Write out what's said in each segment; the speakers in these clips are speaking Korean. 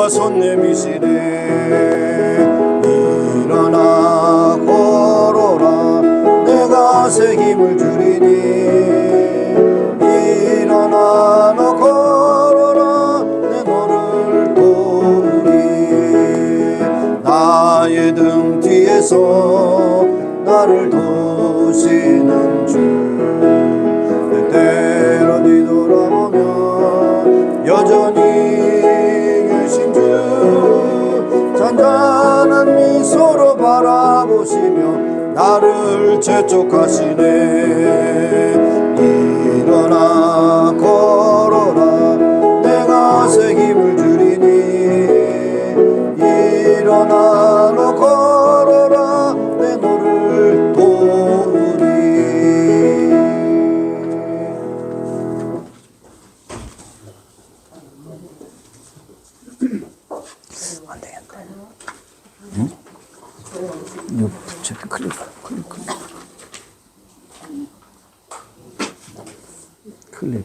손 내미시되 일어나 걸어라 내가 새 힘을 주리니 일어나 너 걸어라 내 너를 도우리 나의 등 뒤에서 나를 도우시는 주 때때로 뒤돌아보면 여전히 계신 주 잔잔한 미소로 바라보시며 나를 재촉하시네 일어나 걸어라 내가 새 힘을 주리니 일어나 너 걸어라 내 너를 도우리 안 되겠다. 응? 이거 붙여 클릭.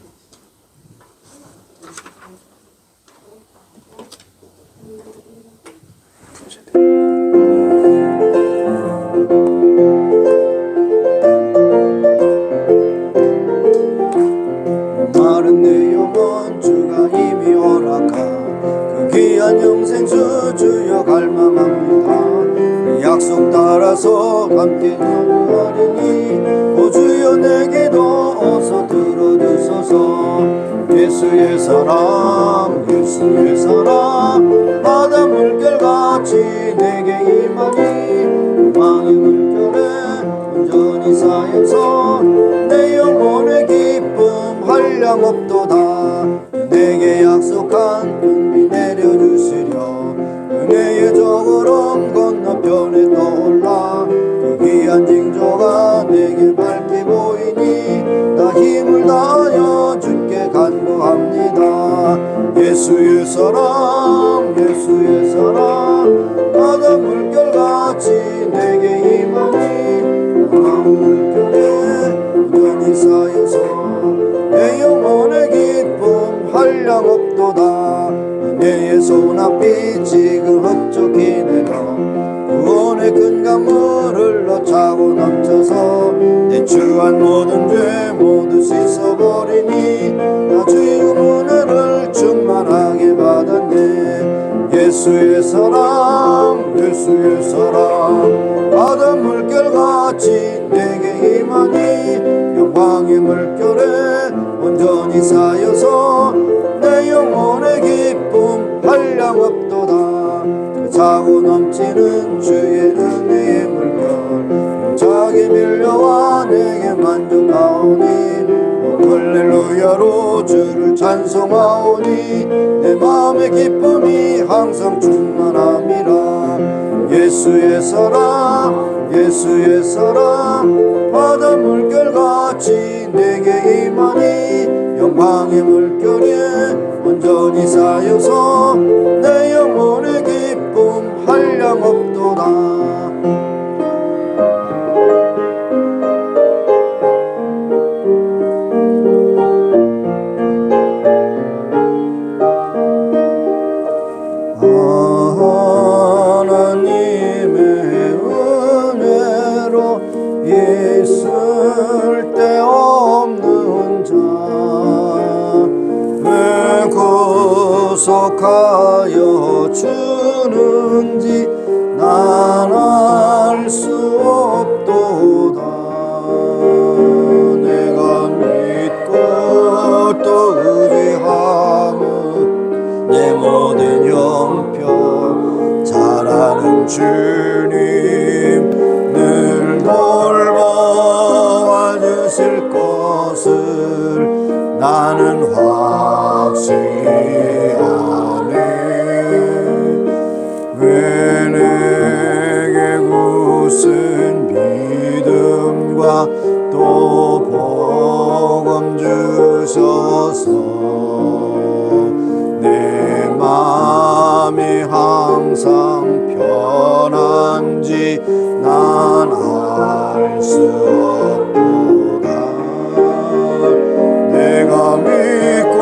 마른 내 영혼 주가 이미 허락한 그 귀한 영생수 주여 갈망합니다 그 약속 따라서 함께 나누리니 오 주여 내 기도 어서 들어주소서 예수의 사랑 예수의 사랑 바다 물결같이 내게 임하니 망의 물결에 온전히 쌓여서 내 영혼의 기쁨 한량없도다 내게 약속한 은비 내려주시려 은혜의 저구름 건너편에 떠올라 그 귀한 징조가 내게 밝게 보이니 나 힘을 다하여 주께 간구합니다 예수의 사랑 예수의 사랑 바다 물결같이 내게 임하니 마음 물결에 온전히 쌓여서 내 영혼의 기쁨 한량없도다 은혜의 소낙비 지금 흡족히 내려 구원의 큰 강물 흘러차고 넘쳐서 내 추한 모든 죄 모두 씻어버리니 나 주의 은혜를 충만하게 받았네 예수의 사랑 예수의 사랑 바다 물결같이 내게 임하니 영광의 물결에 온전히 쌓여서 내 영혼의 기쁨 한량없도다 그 차고 넘치는 주의 은혜의 물결 용차게 밀려와 내게 만족하오니 할렐루야로 주를 찬송하오니 내 마음의 기쁨이 항상 충만함이라 예수의 사랑 예수의 사랑 바다 물결같이 내게 임하니 영광의 물결에 온전히 쌓여서 내 영혼의 기쁨 한량없도다 있을 데 없는 자 왜 구속하여 주는지 난 알 수 없도다 내가 믿고 또 의지함은 내 모든 형편 잘 아는 주님 늘 돌보아 주실 것을 나는 확실히 아네 왜 내게 무슨 믿음과 또 복음 주셔서 내 마음이 항상 편한지 난 알 수 없도다 내가 믿고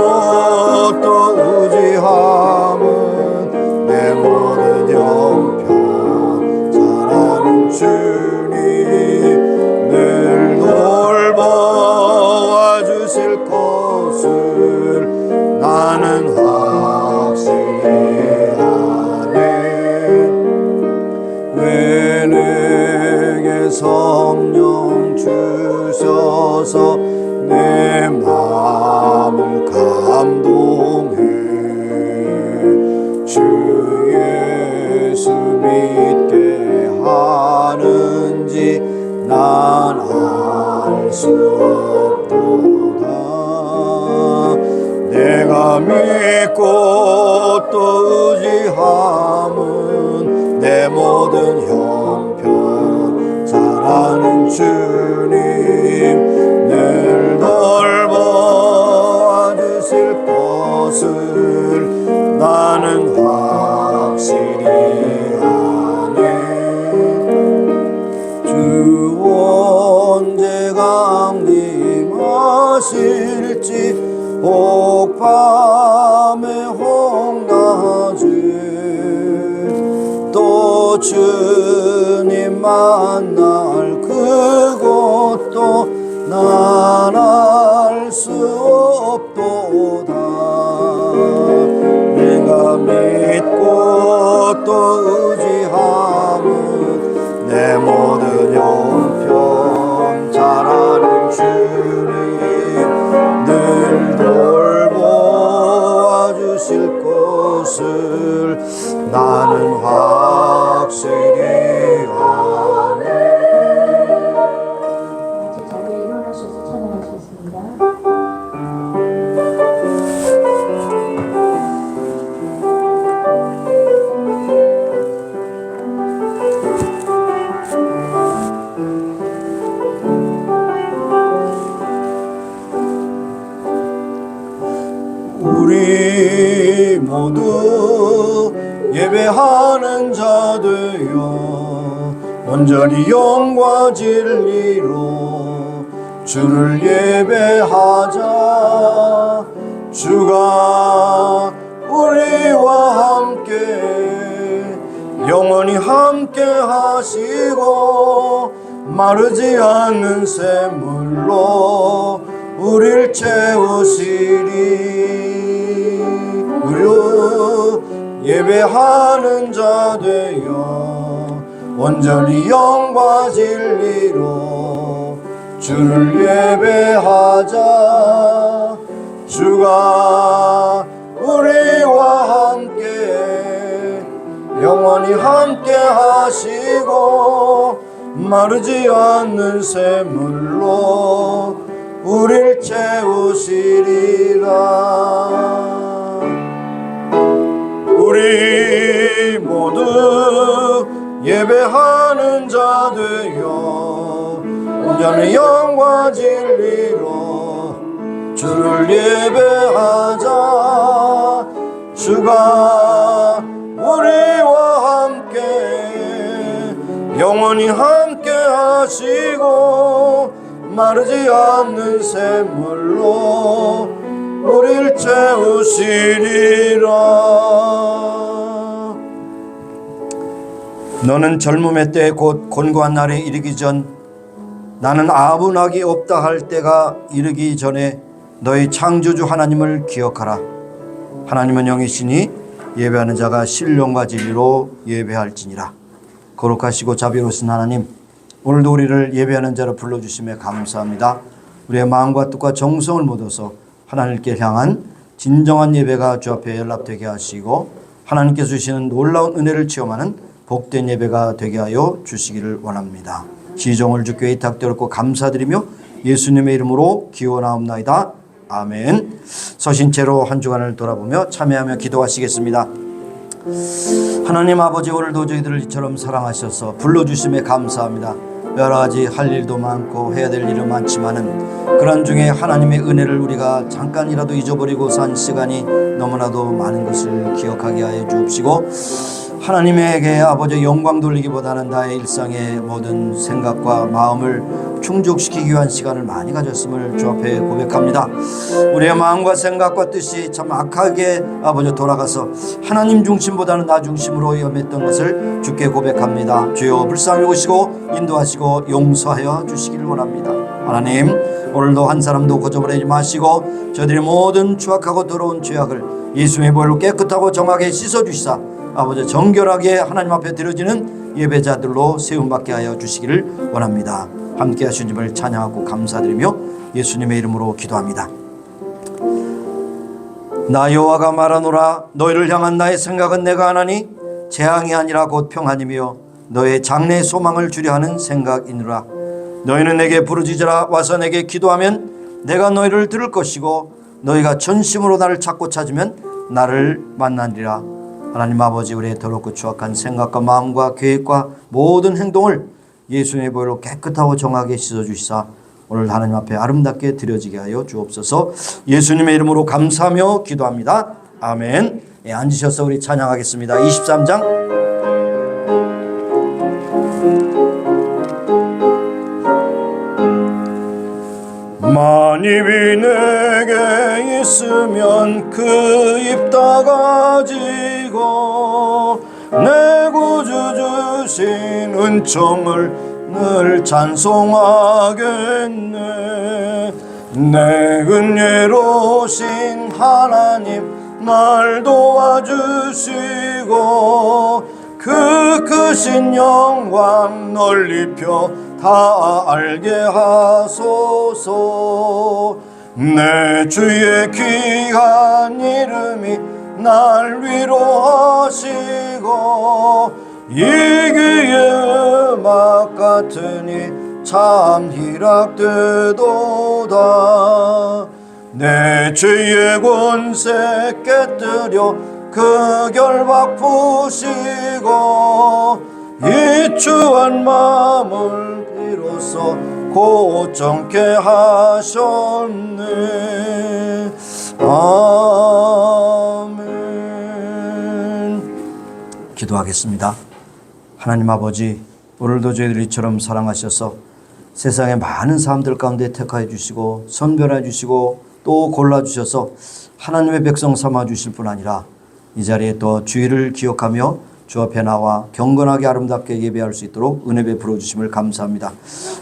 또 의지함은 또 의지함은 내 모든 형편 잘 아는 주님 늘 돌보아 주실 것을 나는 확실히 아네. 주 언제 강림하실지 혹밤에 혹낮에 또 주님 만날 그것도 난 알 수 없도다. 내가 믿고 또 의지함은 내 모든 형편 잘 아는 주님 늘 돌보아 주실 것을 나는 확실히 아네. 자리에 일어나셔서 찬양하시겠습니다. 우리 모두 예배하는 자 되어 온전히 영과 진리로 주를 예배하자. 주가 우리와 함께 영원히 함께 하시고 마르지 않는 샘물로 우릴 채우시리. 우리 예배하는 자 되어 온전히 영과 진리로 주를 예배하자. 주가 우리와 함께 영원히 함께 하시고 마르지 않는 샘물로 우릴 채우시리라. 우리 모두 예배하는 자 되어 온전히 영과 진리로 주를 예배하자. 주가 우리와 함께 영원히 함께 하시고 마르지 않는 샘물로 우릴 채우시리라. 너는 젊음의 때 곧 곤고한 날에 이르기 전 나는 아분하기 없다 할 때가 이르기 전에 너희 창조주 하나님을 기억하라. 하나님은 영이시니 예배하는 자가 신령과 진리로 예배할지니라. 거룩하시고 자비로우신 하나님, 오늘도 우리를 예배하는 자로 불러주심에 감사합니다. 우리의 마음과 뜻과 정성을 모아서 하나님께 향한 진정한 예배가 주 앞에 연락되게 하시고 하나님께서 주시는 놀라운 은혜를 체험하는 복된 예배가 되게 하여 주시기를 원합니다. 시종을 주께 의탁드렸고 감사드리며 예수님의 이름으로 기원하옵나이다. 아멘. 서신 채로 한 주간을 돌아보며 참여하며 기도하시겠습니다. 하나님 아버지, 오늘도 저희들을 이처럼 사랑하셔서 불러주심에 감사합니다. 여러 가지 할 일도 많고 해야 될 일은 많지만은 그런 중에 하나님의 은혜를 우리가 잠깐이라도 잊어버리고 산 시간이 너무나도 많은 것을 기억하게 하여 주옵시고 하나님에게 아버지 영광 돌리기보다는 나의 일상의 모든 생각과 마음을 충족시키기 위한 시간을 많이 가졌음을 주 앞에 고백합니다. 우리의 마음과 생각과 뜻이 참 악하게 아버지 돌아가서 하나님 중심보다는 나 중심으로 염했던 것을 주께 고백합니다. 주여 불쌍히 오시고 인도하시고 용서하여 주시기를 원합니다. 하나님, 오늘도 한 사람도 거저버리지 마시고 저들의 모든 추악하고 더러운 죄악을 예수의 보혈로 깨끗하고 정하게 씻어주시사 아버지 정결하게 하나님 앞에 드려지는 예배자들로 세움받게 하여 주시기를 원합니다. 함께 하신 주님을 찬양하고 감사드리며 예수님의 이름으로 기도합니다. 나 여호와가 말하노라. 너희를 향한 나의 생각은 내가 하나니 재앙이 아니라 곧 평안이며 너의 장래의 소망을 주려 하는 생각이니라. 너희는 내게 부르짖으라. 와서 내게 기도하면 내가 너희를 들을 것이고 너희가 전심으로 나를 찾고 찾으면 나를 만나리라. 하나님 아버지, 우리의 더럽고 추악한 생각과 마음과 계획과 모든 행동을 예수님의 보혈로 깨끗하고 정하게 씻어주시사 오늘 하나님 앞에 아름답게 드려지게 하여 주옵소서. 예수님의 이름으로 감사하며 기도합니다. 아멘. 예, 앉으셔서 우리 찬양하겠습니다. 23장 만입이 내게 있으면 그 입 다 가지고 내 구주 주신 은총을 늘 찬송하겠네. 내 은혜로우신 하나님 날 도와주시고 그 크신 영광 널리 펴 다 알게 하소서. 내 주의 귀한 이름이 날 위로하시고 이 귀의 음악 같으니 참 희락되도다. 내 죄의 권세 깨뜨려 그 결박 푸시고 이 추한 마음을 비로소 고정케 하셨네. 아멘. 기도하겠습니다. 하나님 아버지, 오늘도 저희들 이처럼 사랑하셔서 세상의 많은 사람들 가운데 택하여 주시고 선별해 주시고 또 골라주셔서 하나님의 백성 삼아 주실 뿐 아니라 이 자리에 또 주의를 기억하며 주 앞에 나와 경건하게 아름답게 예배할 수 있도록 은혜 베풀어 주심을 감사합니다.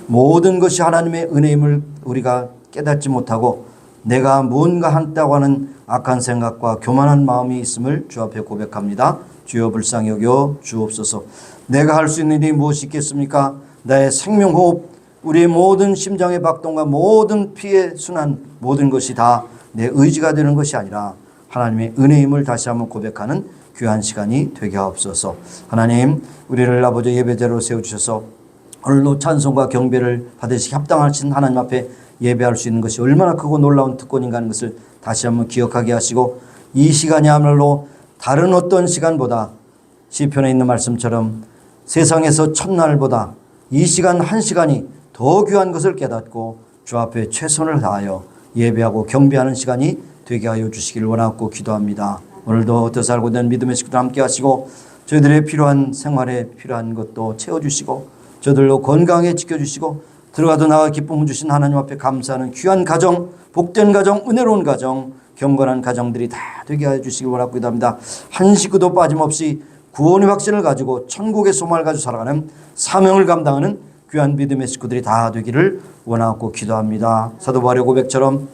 모든 것이 하나님의 은혜임을 우리가 깨닫지 못하고 내가 무언가 한다고 하는 악한 생각과 교만한 마음이 있음을 주 앞에 고백합니다. 주여 불쌍히 여겨 주옵소서. 내가 할 수 있는 일이 무엇이 있겠습니까? 나의 생명호흡, 우리의 모든 심장의 박동과 모든 피의 순환, 모든 것이 다 내 의지가 되는 것이 아니라 하나님의 은혜임을 다시 한번 고백하는 귀한 시간이 되게 하옵소서. 하나님, 우리를 아버지 예배자로 세워주셔서 오늘도 찬송과 경배를 받으시기 합당하신 하나님 앞에 예배할 수 있는 것이 얼마나 크고 놀라운 특권인가 하는 것을 다시 한번 기억하게 하시고 이 시간이야말로 다른 어떤 시간보다 시편에 있는 말씀처럼 세상에서 첫날보다 이 시간 한 시간이 더 귀한 것을 깨닫고 주 앞에 최선을 다하여 예배하고 경배하는 시간이 되게 하여 주시기를 원하고 기도합니다. 오늘도 어떠 알고 된 믿음의 식구들 함께 하시고 저희들의 필요한 생활에 필요한 것도 채워주시고 저들로 건강하게 지켜주시고 들어가도 나가 기쁨을 주신 하나님 앞에 감사하는 귀한 가정, 복된 가정, 은혜로운 가정, 경건한 가정들이 다 되게 하여 주시길 원하고 기도합니다. 한 식구도 빠짐없이 구원의 확신을 가지고 천국의 소망을 가지고 살아가는 사명을 감당하는 귀한 믿음의 식구들이 다 되기를 원하고 기도합니다. 사도 바울의 고백처럼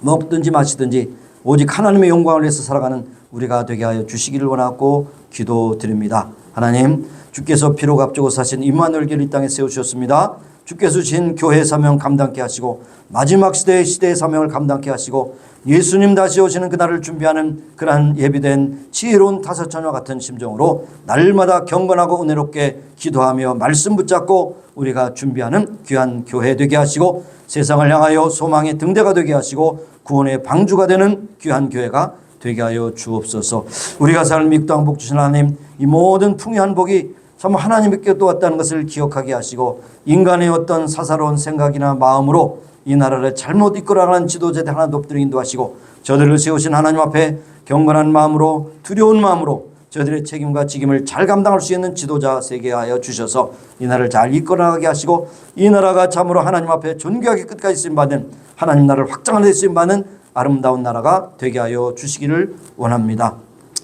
먹든지 마시든지 오직 하나님의 영광을 위해서 살아가는 우리가 되게 하여 주시기를 원하고 기도드립니다. 하나님, 주께서 피로 값주고 사신 임마누엘교를 이 땅에 세우셨습니다. 주께서 주신 교회 사명 감당케 하시고 마지막 시대의 사명을 감당케 하시고 예수님 다시 오시는 그날을 준비하는 그러한 예비된 지혜로운 타서천과 같은 심정으로 날마다 경건하고 은혜롭게 기도하며 말씀 붙잡고 우리가 준비하는 귀한 교회 되게 하시고 세상을 향하여 소망의 등대가 되게 하시고 구원의 방주가 되는 귀한 교회가 되게 하여 주옵소서. 우리가 살 믿고 복 주신 하나님, 이 모든 풍요한 복이 참 하나님께 또 왔다는 것을 기억하게 하시고 인간의 어떤 사사로운 생각이나 마음으로 이 나라를 잘못 이끌어가는 지도자들 하나도 없도록 인도하시고 저들을 세우신 하나님 앞에 경건한 마음으로 두려운 마음으로 저들의 책임과 직임을 잘 감당할 수 있는 지도자 세게 하여 주셔서 이 나라를 잘 이끌어가게 하시고 이 나라가 참으로 하나님 앞에 존귀하게 끝까지 쓰임받는 하나님 나라를 확장하는 데 쓰임받는 아름다운 나라가 되게 하여 주시기를 원합니다.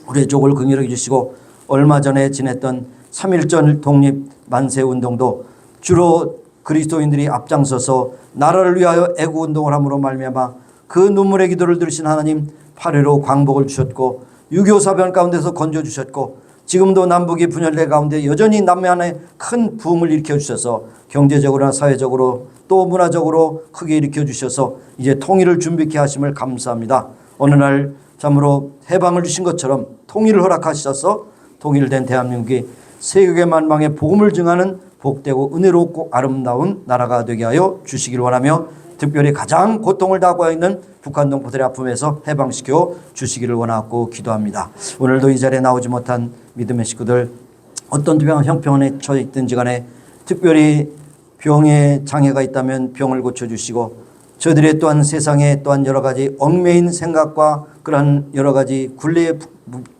우리의 족을 긍휼히 주시고 얼마 전에 지냈던 3.1절 독립 만세운동도 주로 그리스도인들이 앞장서서 나라를 위하여 애국운동을 함으로 말미암아 그 눈물의 기도를 들으신 하나님 8.15 광복을 주셨고 6.25 사변 가운데서 건져주셨고 지금도 남북이 분열된 가운데 여전히 남미 안에 큰 부흥을 일으켜주셔서 경제적으로나 사회적으로 또 문화적으로 크게 일으켜주셔서 이제 통일을 준비케 하심을 감사합니다. 어느 날 참으로 해방을 주신 것처럼 통일을 허락하셔서 통일된 대한민국이 세계 만방의 복음을 증하는 복되고 은혜롭고 아름다운 나라가 되게 하여 주시기를 원하며 특별히 가장 고통을 당하고 있는 북한 동포들의 아픔에서 해방시켜 주시기를 원하고 기도합니다. 오늘도 이 자리에 나오지 못한 믿음의 식구들, 어떤 형편에 처해 있든지 간에 특별히 병에 장애가 있다면 병을 고쳐주시고, 저들의 또한 세상에 또한 여러 가지 얽매인 생각과 그러한 여러 가지 굴레에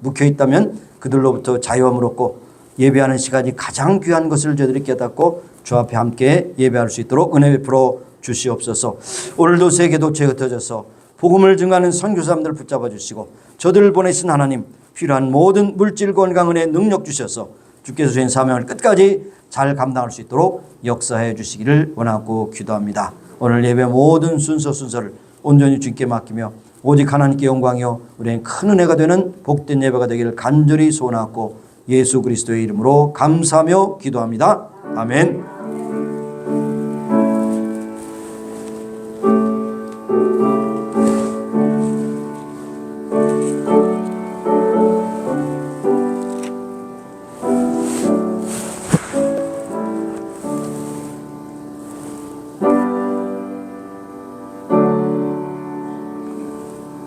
묵혀 있다면 그들로부터 자유함을 얻고 예배하는 시간이 가장 귀한 것을 저들이 깨닫고 주 앞에 함께 예배할 수 있도록 은혜 베풀어 주시옵소서. 오늘도 세계도처에 흩어져서 복음을 증하는 선교사님들 붙잡아 주시고, 저들을 보내신 하나님, 필요한 모든 물질 건강 은혜 능력 주셔서 주께서 주신 사명을 끝까지 잘 감당할 수 있도록 역사해 주시기를 원하고 기도합니다. 오늘 예배 모든 순서를 온전히 주님께 맡기며 오직 하나님께 영광이요 우리의 큰 은혜가 되는 복된 예배가 되기를 간절히 소원하고 예수 그리스도의 이름으로 감사하며 기도합니다. 아멘.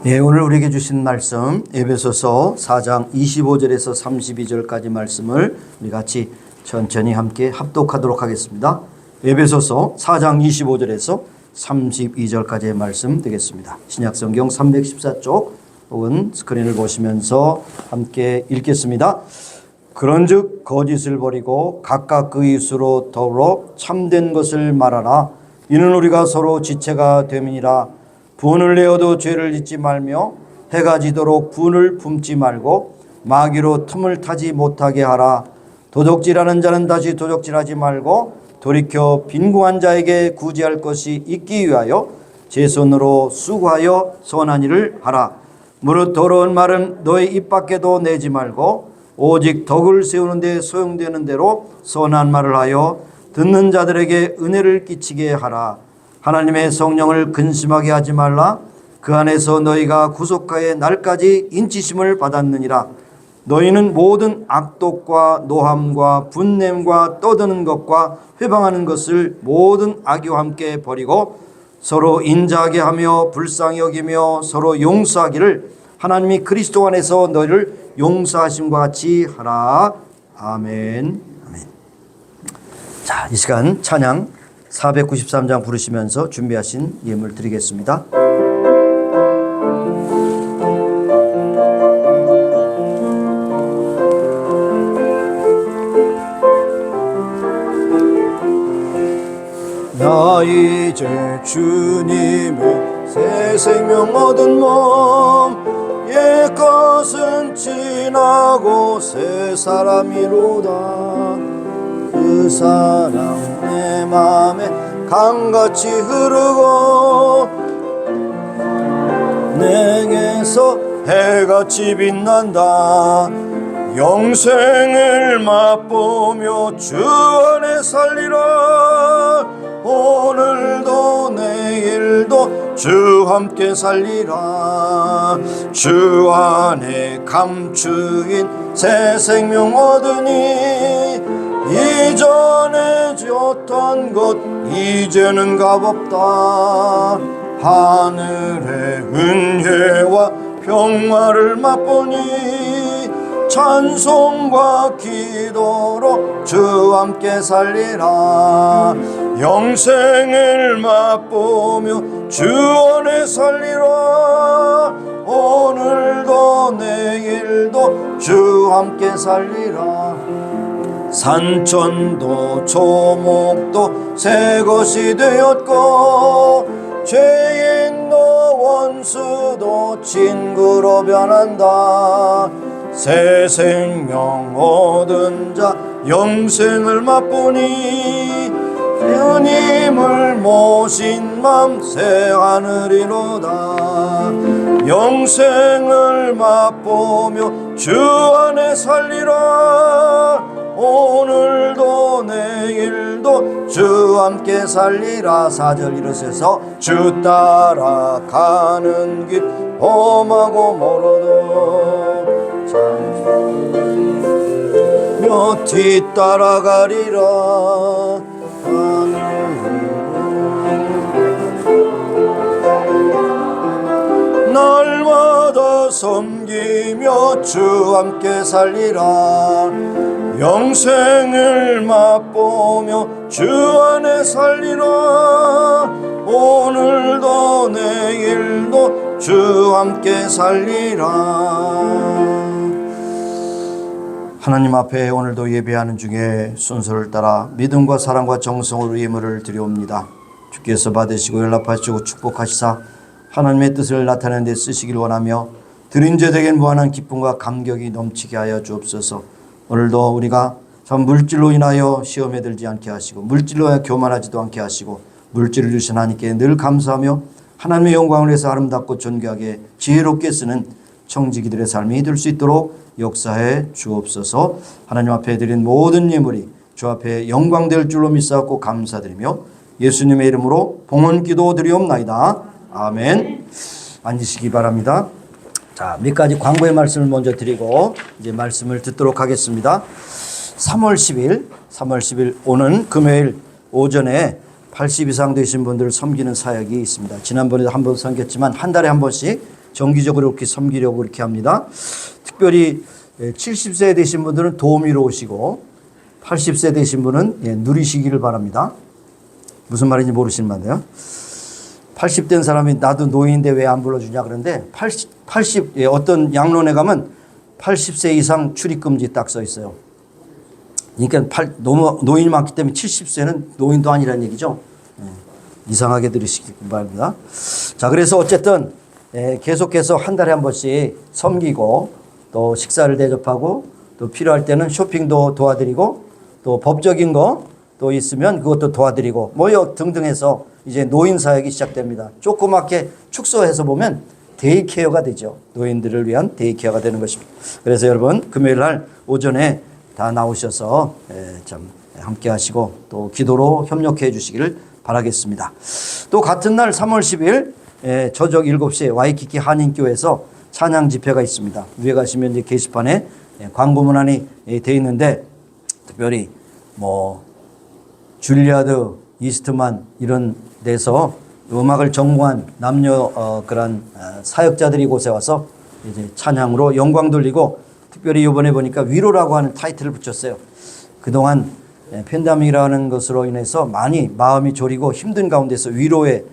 예, 오늘 우리에게 주신 말씀 에베소서 4장 25절에서 32절까지 말씀을 우리 같이 천천히 함께 합독하도록 하겠습니다. 에베소서 4장 25절에서 32절까지의 말씀 되겠습니다. 신약성경 314쪽 혹은 스크린을 보시면서 함께 읽겠습니다. 그런즉 거짓을 버리고 각각 그 이웃으로 더불어 참된 것을 말하라. 이는 우리가 서로 지체가 됨이니라. 분을 내어도 죄를 짓지 말며 해가 지도록 분을 품지 말고 마귀로 틈을 타지 못하게 하라. 도적질하는 자는 다시 도적질하지 말고 돌이켜 빈궁한 자에게 구제할 것이 있기 위하여 제 손으로 수고하여 선한 일을 하라. 무릇 더러운 말은 너의 입 밖에도 내지 말고 오직 덕을 세우는 데 소용되는 대로 선한 말을 하여 듣는 자들에게 은혜를 끼치게 하라. 하나님의 성령을 근심하게 하지 말라. 그 안에서 너희가 구속하의 날까지 인치심을 받았느니라. 너희는 모든 악독과 노함과 분냄과 떠드는 것과 회방하는 것을 모든 악의와 함께 버리고 서로 인자하게 하며 불쌍히 여기며 서로 용서하기를 하나님이 그리스도 안에서 너희를 용서하심과 같이 하라. 아멘. 아멘. 자, 이 시간 찬양 493장 부르시면서 준비하신 예물 드리겠습니다. 나 이제 주님의 새 생명 얻은 몸 옛것은 지나고 새 사람이로다. 그 사랑 내 맘에 강같이 흐르고 내게서 해같이 빛난다. 영생을 맛보며 주 안에 살리라. 오늘도 내일도 주 함께 살리라. 주 안에 감추인 새 생명 얻으니 이전에 줬던 것 이제는 값없다. 하늘의 은혜와 평화를 맛보니 찬송과 기도로 주 함께 살리라. 영생을 맛보며 주 안에 살리라. 오늘도 내일도 주 함께 살리라. 산천도 초목도 새 것이 되었고 죄인 너 원수도 친구로 변한다. 새 생명 얻은 자 영생을 맛보니 주님을 모신 맘 새 하늘이로다. 영생을 맛보며 주 안에 살리라. 오늘도 내일도 주 함께 살리라. 4절 일어서서 주 따라가는 길 험하고 멀어도 몇 뒤따라가리라. 섬기며 주 함께 살리라. 영생을 맛보며 주 안에 살리라. 오늘도 내일도 주 함께 살리라. 하나님 앞에 오늘도 예배하는 중에 순서를 따라 믿음과 사랑과 정성으로 예물을 드려옵니다. 주께서 받으시고 연락하시고 축복하시사 하나님의 뜻을 나타내는 데 쓰시길 원하며 드린 자에겐 무한한 기쁨과 감격이 넘치게 하여 주옵소서. 오늘도 우리가 참 물질로 인하여 시험에 들지 않게 하시고 물질로 인하여 교만하지도 않게 하시고 물질을 주신 하나님께 늘 감사하며 하나님의 영광을 위해서 아름답고 존귀하게 지혜롭게 쓰는 청지기들의 삶이 될 수 있도록 역사해 주옵소서. 하나님 앞에 드린 모든 예물이 주 앞에 영광될 줄로 믿사옵고 감사드리며 예수님의 이름으로 봉헌 기도 드리옵나이다. 아멘. 앉으시기 바랍니다. 자, 몇 가지 광고의 말씀을 먼저 드리고 이제 말씀을 듣도록 하겠습니다. 3월 10일 오는 금요일 오전에 80 이상 되신 분들을 섬기는 사역이 있습니다. 지난번에도 한 번 섬겼지만 한 달에 한 번씩 정기적으로 이렇게 섬기려고 이렇게 합니다. 특별히 70세 되신 분들은 도우미로 오시고 80세 되신 분은 누리시기를 바랍니다. 무슨 말인지 모르시는 말인데요. 80된 사람이 나도 노인인데 왜 안 불러주냐 그런데 80 어떤 양론에 가면 80세 이상 출입금지 딱 써 있어요. 그러니까 너무 노인이 많기 때문에 70세는 노인도 아니라는 얘기죠. 이상하게 들으시기 바랍니다. 자, 그래서 어쨌든 계속해서 한 달에 한 번씩 섬기고 또 식사를 대접하고 또 필요할 때는 쇼핑도 도와드리고 또 법적인 거 또 있으면 그것도 도와드리고 뭐 등등 해서 이제 노인 사역이 시작됩니다. 조그맣게 축소해서 보면 데이케어가 되죠. 노인들을 위한 데이케어가 되는 것입니다. 그래서 여러분 금요일 날 오전에 다 나오셔서 참 함께 하시고 또 기도로 협력해 주시기를 바라겠습니다. 또 같은 날 3월 10일 저녁 7시에 와이키키 한인교회에서 찬양 집회가 있습니다. 위에 가시면 이제 게시판에 광고 문안이 되어 있는데 특별히 뭐 줄리아드 이스트만 이런 데서 음악을 전공한 남녀 그런 사역자들이 곳에 와서 이제 찬양으로 영광 돌리고 특별히 이번에 보니까 위로라고 하는 타이틀을 붙였어요. 그동안 팬데믹이라는 것으로 인해서 많이 마음이 졸이고 힘든 가운데서 위로의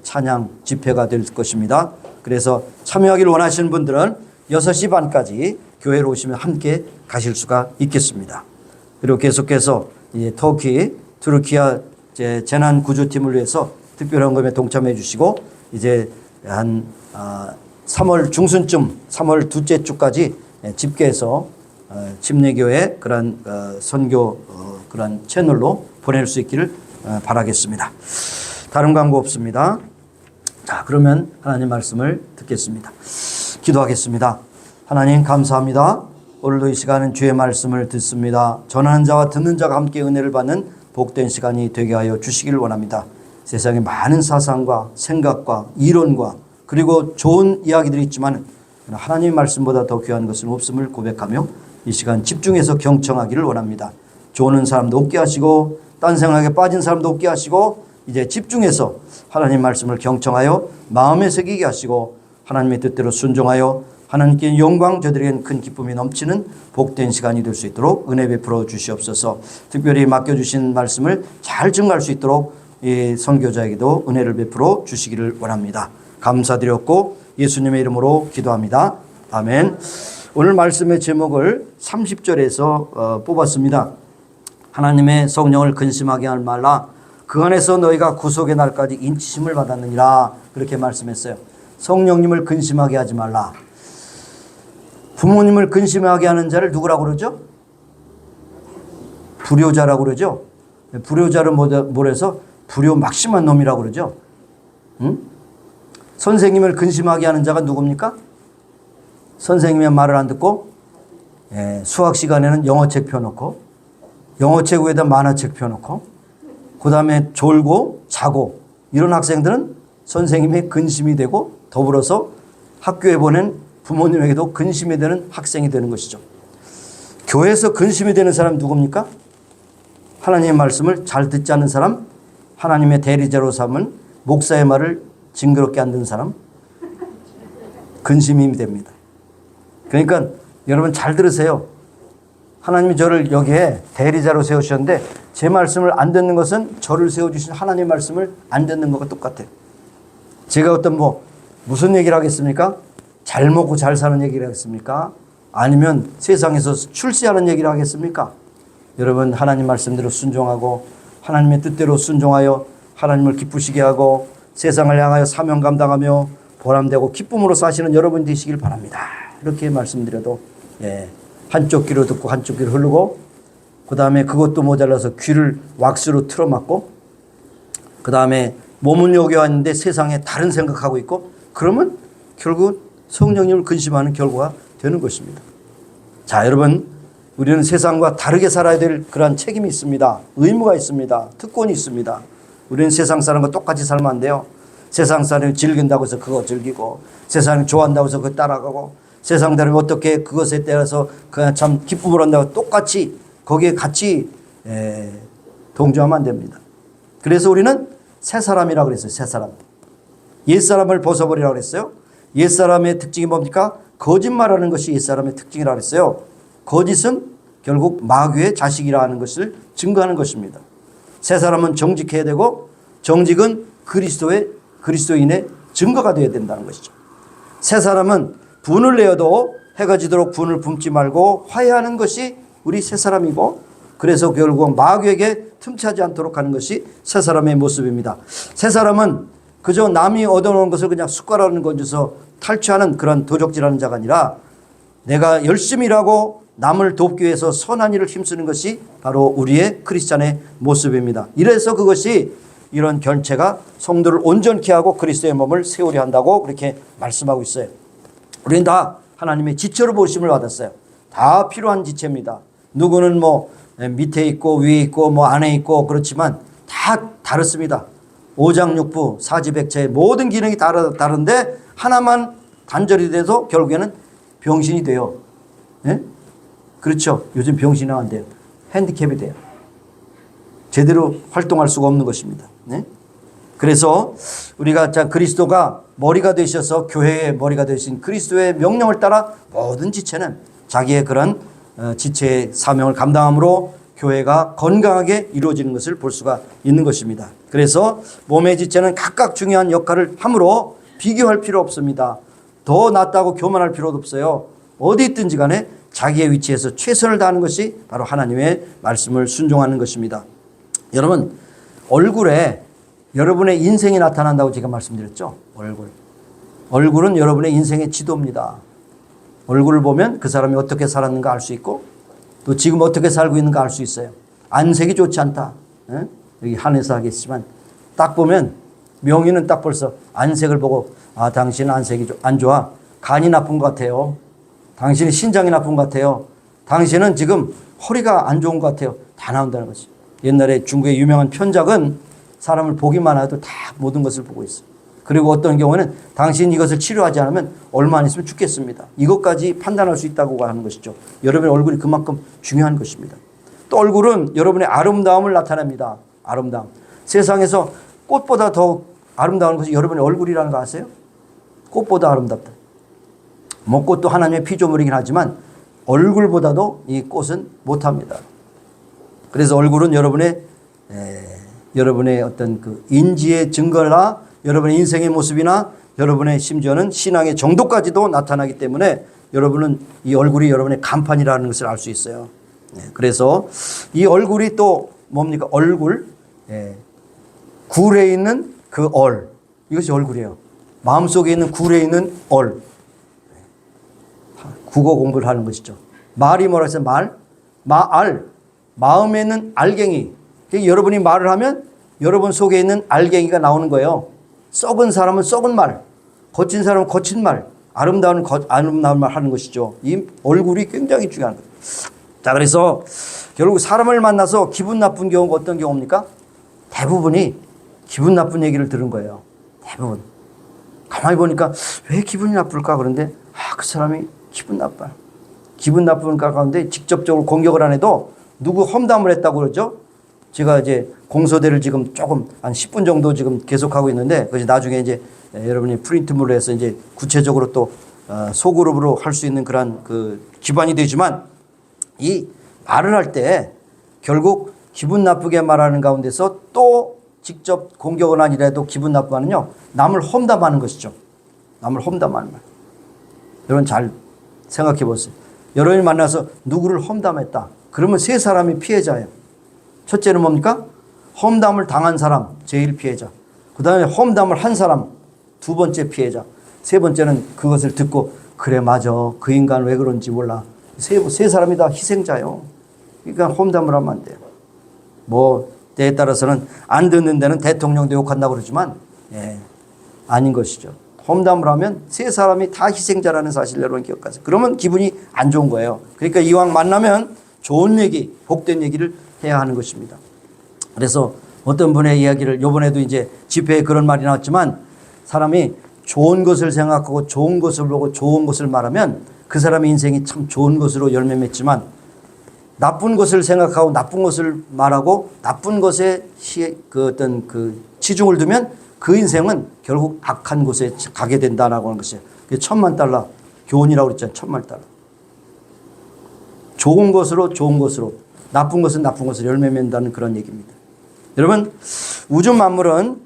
찬양 집회가 될 것입니다. 그래서 참여하기를 원하시는 분들은 6시 반까지 교회로 오시면 함께 가실 수가 있겠습니다. 그리고 계속해서 이제 터키, 투르키아 재난 구조팀을 위해서 특별한 것에 동참해 주시고 이제 한 3월 중순쯤 3월 둘째 주까지 집계해서 침례교회 그런 선교 그런 채널로 보낼 수 있기를 바라겠습니다. 다른 광고 없습니다. 자, 그러면 하나님 말씀을 듣겠습니다. 기도하겠습니다. 하나님 감사합니다. 오늘도 이 시간은 주의 말씀을 듣습니다. 전하는 자와 듣는 자가 함께 은혜를 받는 복된 시간이 되게 하여 주시기를 원합니다. 세상에 많은 사상과 생각과 이론과 그리고 좋은 이야기들이 있지만 하나님의 말씀보다 더 귀한 것은 없음을 고백하며 이 시간 집중해서 경청하기를 원합니다. 조는 사람도 없게 하시고 딴 생각에 빠진 사람도 없게 하시고 이제 집중해서 하나님 말씀을 경청하여 마음에 새기게 하시고 하나님의 뜻대로 순종하여 하나님께 영광, 저들에게는 큰 기쁨이 넘치는 복된 시간이 될 수 있도록 은혜 베풀어 주시옵소서. 특별히 맡겨주신 말씀을 잘 증거할 수 있도록 이 선교자에게도 은혜를 베풀어 주시기를 원합니다. 감사드렸고 예수님의 이름으로 기도합니다. 아멘. 오늘 말씀의 제목을 30절에서 뽑았습니다. 하나님의 성령을 근심하게 하지 말라. 그 안에서 너희가 구속의 날까지 인치심을 받았느니라. 그렇게 말씀했어요. 성령님을 근심하게 하지 말라. 부모님을 근심하게 하는 자를 누구라고 그러죠? 불효자라고 그러죠? 불효자를 뭐래서 불효 막심한 놈이라고 그러죠? 응? 선생님을 근심하게 하는 자가 누굽니까? 선생님의 말을 안 듣고 수학 시간에는 영어책 펴놓고 영어책 위에다 만화책 펴놓고 그 다음에 졸고 자고 이런 학생들은 선생님의 근심이 되고 더불어서 학교에 보낸 부모님에게도 근심이 되는 학생이 되는 것이죠. 교회에서 근심이 되는 사람 누굽니까? 하나님의 말씀을 잘 듣지 않는 사람, 하나님의 대리자로 삼은 목사의 말을 징그럽게 안 듣는 사람, 근심이 됩니다. 그러니까 여러분 잘 들으세요. 하나님이 저를 여기에 대리자로 세우셨는데 제 말씀을 안 듣는 것은 저를 세워주신 하나님의 말씀을 안 듣는 것과 똑같아요. 제가 어떤 무슨 얘기를 하겠습니까? 잘 먹고 잘 사는 얘기를 하겠습니까? 아니면 세상에서 출세하는 얘기를 하겠습니까? 여러분 하나님 말씀대로 순종하고 하나님의 뜻대로 순종하여 하나님을 기쁘시게 하고 세상을 향하여 사명 감당하며 보람되고 기쁨으로 사시는 여러분 되시길 바랍니다. 이렇게 말씀드려도 한쪽 귀로 듣고 한쪽 귀로 흐르고 그 다음에 그것도 모자라서 귀를 왁스로 틀어막고 그 다음에 몸은 여기 왔는데 세상에 다른 생각하고 있고 그러면 결국 성령님을 근심하는 결과가 되는 것입니다. 자, 여러분 우리는 세상과 다르게 살아야 될 그러한 책임이 있습니다. 의무가 있습니다. 특권이 있습니다. 우리는 세상 사람과 똑같이 살면 안 돼요. 세상 사람이 즐긴다고 해서 그거 즐기고 세상이 좋아한다고 해서 그거 따라가고 세상 사람이 어떻게 그것에 따라서 그냥 참 기쁨을 한다고 똑같이 거기에 같이 동조하면 안 됩니다. 그래서 우리는 새 사람이라고 그랬어요. 새 사람. 옛사람을 벗어버리라고 그랬어요. 옛사람의 특징이 뭡니까? 거짓말하는 것이 옛사람의 특징이라고 그랬어요. 거짓은 결국 마귀의 자식이라는 것을 증거하는 것입니다. 새 사람은 정직해야 되고 정직은 그리스도인의 증거가 되어야 된다는 것이죠. 새 사람은 분을 내어도 해가 지도록 분을 뿜지 말고 화해하는 것이 우리 새 사람이고 그래서 결국 마귀에게 틈차지 않도록 하는 것이 새 사람의 모습입니다. 새 사람은 그저 남이 얻어놓은 것을 그냥 숟가락을 건져서 탈취하는 그런 도적질하는 자가 아니라 내가 열심히 일하고 남을 돕기 위해서 선한 일을 힘쓰는 것이 바로 우리의 크리스찬의 모습입니다. 이래서 그것이 이런 견체가 성도를 온전케 하고 그리스도의 몸을 세우려 한다고 그렇게 말씀하고 있어요. 우리는 다 하나님의 지체로 보심을 받았어요. 다 필요한 지체입니다. 누구는 밑에 있고 위에 있고 안에 있고 그렇지만 다 다릅니다. 오장육부 사지백체의 모든 기능이 다른데 하나만 단절이 돼서 결국에는 병신이 돼요. 예? 그렇죠. 요즘 병신이 안 돼요. 핸디캡이 돼요. 제대로 활동할 수가 없는 것입니다. 네? 그래서 우리가 그리스도가 머리가 되셔서 교회의 머리가 되신 그리스도의 명령을 따라 모든 지체는 자기의 그런 지체의 사명을 감당함으로 교회가 건강하게 이루어지는 것을 볼 수가 있는 것입니다. 그래서 몸의 지체는 각각 중요한 역할을 함으로 비교할 필요 없습니다. 더 낫다고 교만할 필요도 없어요. 어디 있든지 간에 자기의 위치에서 최선을 다하는 것이 바로 하나님의 말씀을 순종하는 것입니다. 여러분 얼굴에 여러분의 인생이 나타난다고 제가 말씀드렸죠. 얼굴은 여러분의 인생의 지도입니다. 얼굴을 보면 그 사람이 어떻게 살았는가 알 수 있고 또 지금 어떻게 살고 있는가 알 수 있어요. 안색이 좋지 않다. 여기 한에서 하겠지만 딱 보면 명의는 딱 벌써 안색을 보고 당신은 안색이 안 좋아. 간이 나쁜 것 같아요. 당신이 신장이 나쁜 것 같아요. 당신은 지금 허리가 안 좋은 것 같아요. 다 나온다는 거지. 옛날에 중국의 유명한 편작은 사람을 보기만 해도 다 모든 것을 보고 있어요. 그리고 어떤 경우는 당신 이것을 치료하지 않으면 얼마 안 있으면 죽겠습니다. 이것까지 판단할 수 있다고 하는 것이죠. 여러분의 얼굴이 그만큼 중요한 것입니다. 또 얼굴은 여러분의 아름다움을 나타냅니다. 아름다움. 세상에서 꽃보다 더 아름다운 것이 여러분의 얼굴이라는 거 아세요? 꽃보다 아름답다. 꽃도 하나님의 피조물이긴 하지만 얼굴보다도 이 꽃은 못합니다. 그래서 얼굴은 여러분의 어떤 그 인지의 증거나 여러분의 인생의 모습이나 여러분의 심지어는 신앙의 정도까지도 나타나기 때문에 여러분은 이 얼굴이 여러분의 간판이라는 것을 알 수 있어요. 그래서 이 얼굴이 또 뭡니까? 얼굴. 굴에 있는 그 얼. 이것이 얼굴이에요. 마음속에 있는 굴에 있는 얼. 국어 공부를 하는 것이죠. 말이 뭐라 해서 마음에 있는 알갱이. 여러분이 말을 하면 여러분 속에 있는 알갱이가 나오는 거예요. 썩은 사람은 썩은 말, 거친 사람은 거친 말, 아름다운 말 하는 것이죠. 이 얼굴이 굉장히 중요한 거예요. 자, 그래서 결국 사람을 만나서 기분 나쁜 경우가 어떤 경우입니까? 대부분이 기분 나쁜 얘기를 들은 거예요. 대부분. 가만히 보니까 왜 기분이 나쁠까? 그런데 그 사람이 기분 나빠. 기분 나쁘니까 가운데 직접적으로 공격을 안 해도 누구 험담을 했다고 그러죠. 제가 이제 공소대를 지금 조금 한 10분 정도 지금 계속하고 있는데 그것이 나중에 이제 여러분이 프린트물로 해서 이제 구체적으로 또 소그룹으로 할 수 있는 그런 그 기반이 되지만 이 말을 할 때 결국 기분 나쁘게 말하는 가운데서 또 직접 공격은 아니라도 기분 나쁘면요 남을 험담하는 것이죠. 남을 험담하는 말. 여러분 잘 생각해 보세요. 여러분이 만나서 누구를 험담했다. 그러면 세 사람이 피해자예요. 첫째는 뭡니까? 험담을 당한 사람 제일 피해자. 그 다음에 험담을 한 사람 두 번째 피해자. 세 번째는 그것을 듣고 그래 맞아 그 인간 왜 그런지 몰라. 세 사람이 다 희생자요. 그러니까 험담을 하면 안 돼요. 뭐 때에 따라서는 안 듣는 데는 대통령도 욕한다고 그러지만 아닌 것이죠. 험담을 하면 세 사람이 다 희생자라는 사실을 여러분 기억하세요. 그러면 기분이 안 좋은 거예요. 그러니까 이왕 만나면 좋은 얘기, 복된 얘기를 해야 하는 것입니다. 그래서 어떤 분의 이야기를 이번에도 이제 집회에 그런 말이 나왔지만 사람이 좋은 것을 생각하고 좋은 것을 보고 좋은 것을 말하면 그 사람의 인생이 참 좋은 것으로 열매 맺지만 나쁜 것을 생각하고 나쁜 것을 말하고 나쁜 것에 그 어떤 그 치중을 두면 그 인생은 결국 악한 곳에 가게 된다라고 하는 것이에요. $10,000,000 교훈이라고 그랬잖아요. $10,000,000. 좋은 것으로 좋은 것으로 나쁜 것은 나쁜 것으로 열매 맺는다는 그런 얘기입니다. 여러분 우주 만물은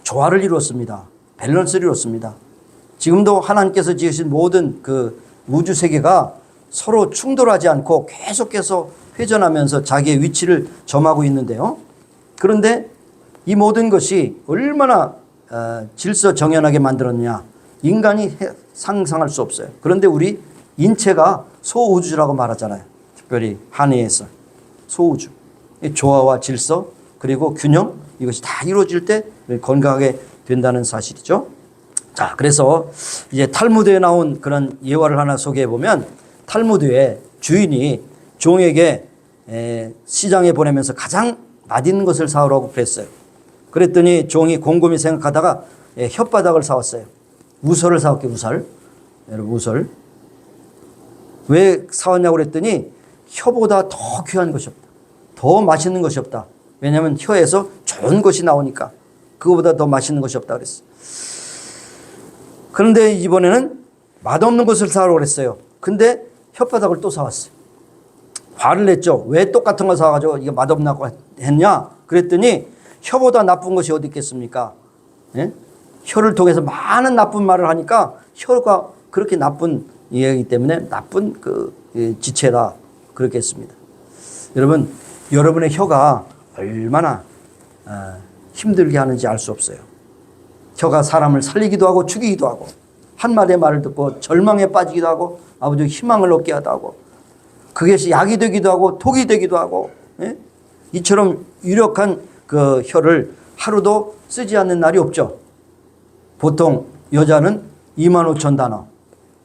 조화를 이루었습니다. 밸런스를 이루었습니다. 지금도 하나님께서 지으신 모든 그 우주 세계가 서로 충돌하지 않고 계속해서 회전하면서 자기의 위치를 점하고 있는데요. 그런데 이 모든 것이 얼마나 질서 정연하게 만들었느냐 인간이 상상할 수 없어요. 그런데 우리 인체가 소우주라고 말하잖아요. 특별히 한의에서 소우주 조화와 질서 그리고 균형 이것이 다 이루어질 때 건강하게 된다는 사실이죠. 자, 그래서 이제 탈무드에 나온 그런 예화를 하나 소개해 보면 탈무드의 주인이 종에게 시장에 보내면서 가장 맛있는 것을 사오라고 그랬어요. 그랬더니 종이 곰곰이 생각하다가 혓바닥을 사왔어요. 우설을 사왔게 우설. 여러분 우설. 왜 사왔냐고 그랬더니 혀보다 더 귀한 것이 없다. 더 맛있는 것이 없다. 왜냐하면 혀에서 좋은 것이 나오니까 그거보다 더 맛있는 것이 없다 그랬어요. 그런데 이번에는 맛없는 것을 사오라고 그랬어요. 근데 혓바닥을 또 사왔어요. 화를 냈죠. 왜 똑같은 거 사와가지고 이게 맛없다고 했냐? 그랬더니 혀보다 나쁜 것이 어디 있겠습니까? 예? 혀를 통해서 많은 나쁜 말을 하니까 혀가 그렇게 나쁜 이야기 때문에 나쁜 그 지체다 그렇게 했습니다. 여러분, 여러분의 혀가 얼마나 힘들게 하는지 알 수 없어요. 혀가 사람을 살리기도 하고 죽이기도 하고 한마디의 말을 듣고 절망에 빠지기도 하고 아버지 희망을 얻게 하기도 하고 그것이 약이 되기도 하고 독이 되기도 하고 이처럼 유력한 그 혀를 하루도 쓰지 않는 날이 없죠. 보통 여자는 25,000단어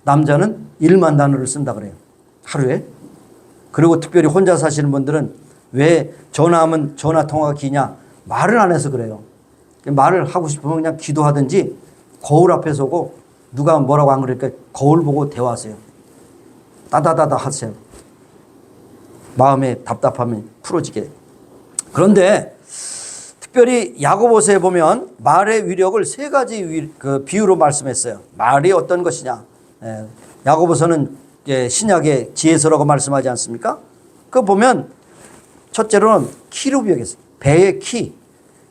남자는 1만 단어를 쓴다 그래요. 하루에. 그리고 특별히 혼자 사시는 분들은 왜 전화하면 전화통화가 기냐 말을 안 해서 그래요. 말을 하고 싶으면 그냥 기도하든지 거울 앞에 서고 누가 뭐라고 안 그러니까 거울 보고 대화하세요. 따다다다 하세요. 마음에 답답하면 풀어지게. 그런데 특별히 야고보서에 보면 말의 위력을 세 가지 비유로 말씀했어요. 말이 어떤 것이냐. 야고보서는 신약의 지혜서라고 말씀하지 않습니까? 그거 보면 첫째로는 키로 비교했어요. 배의 키.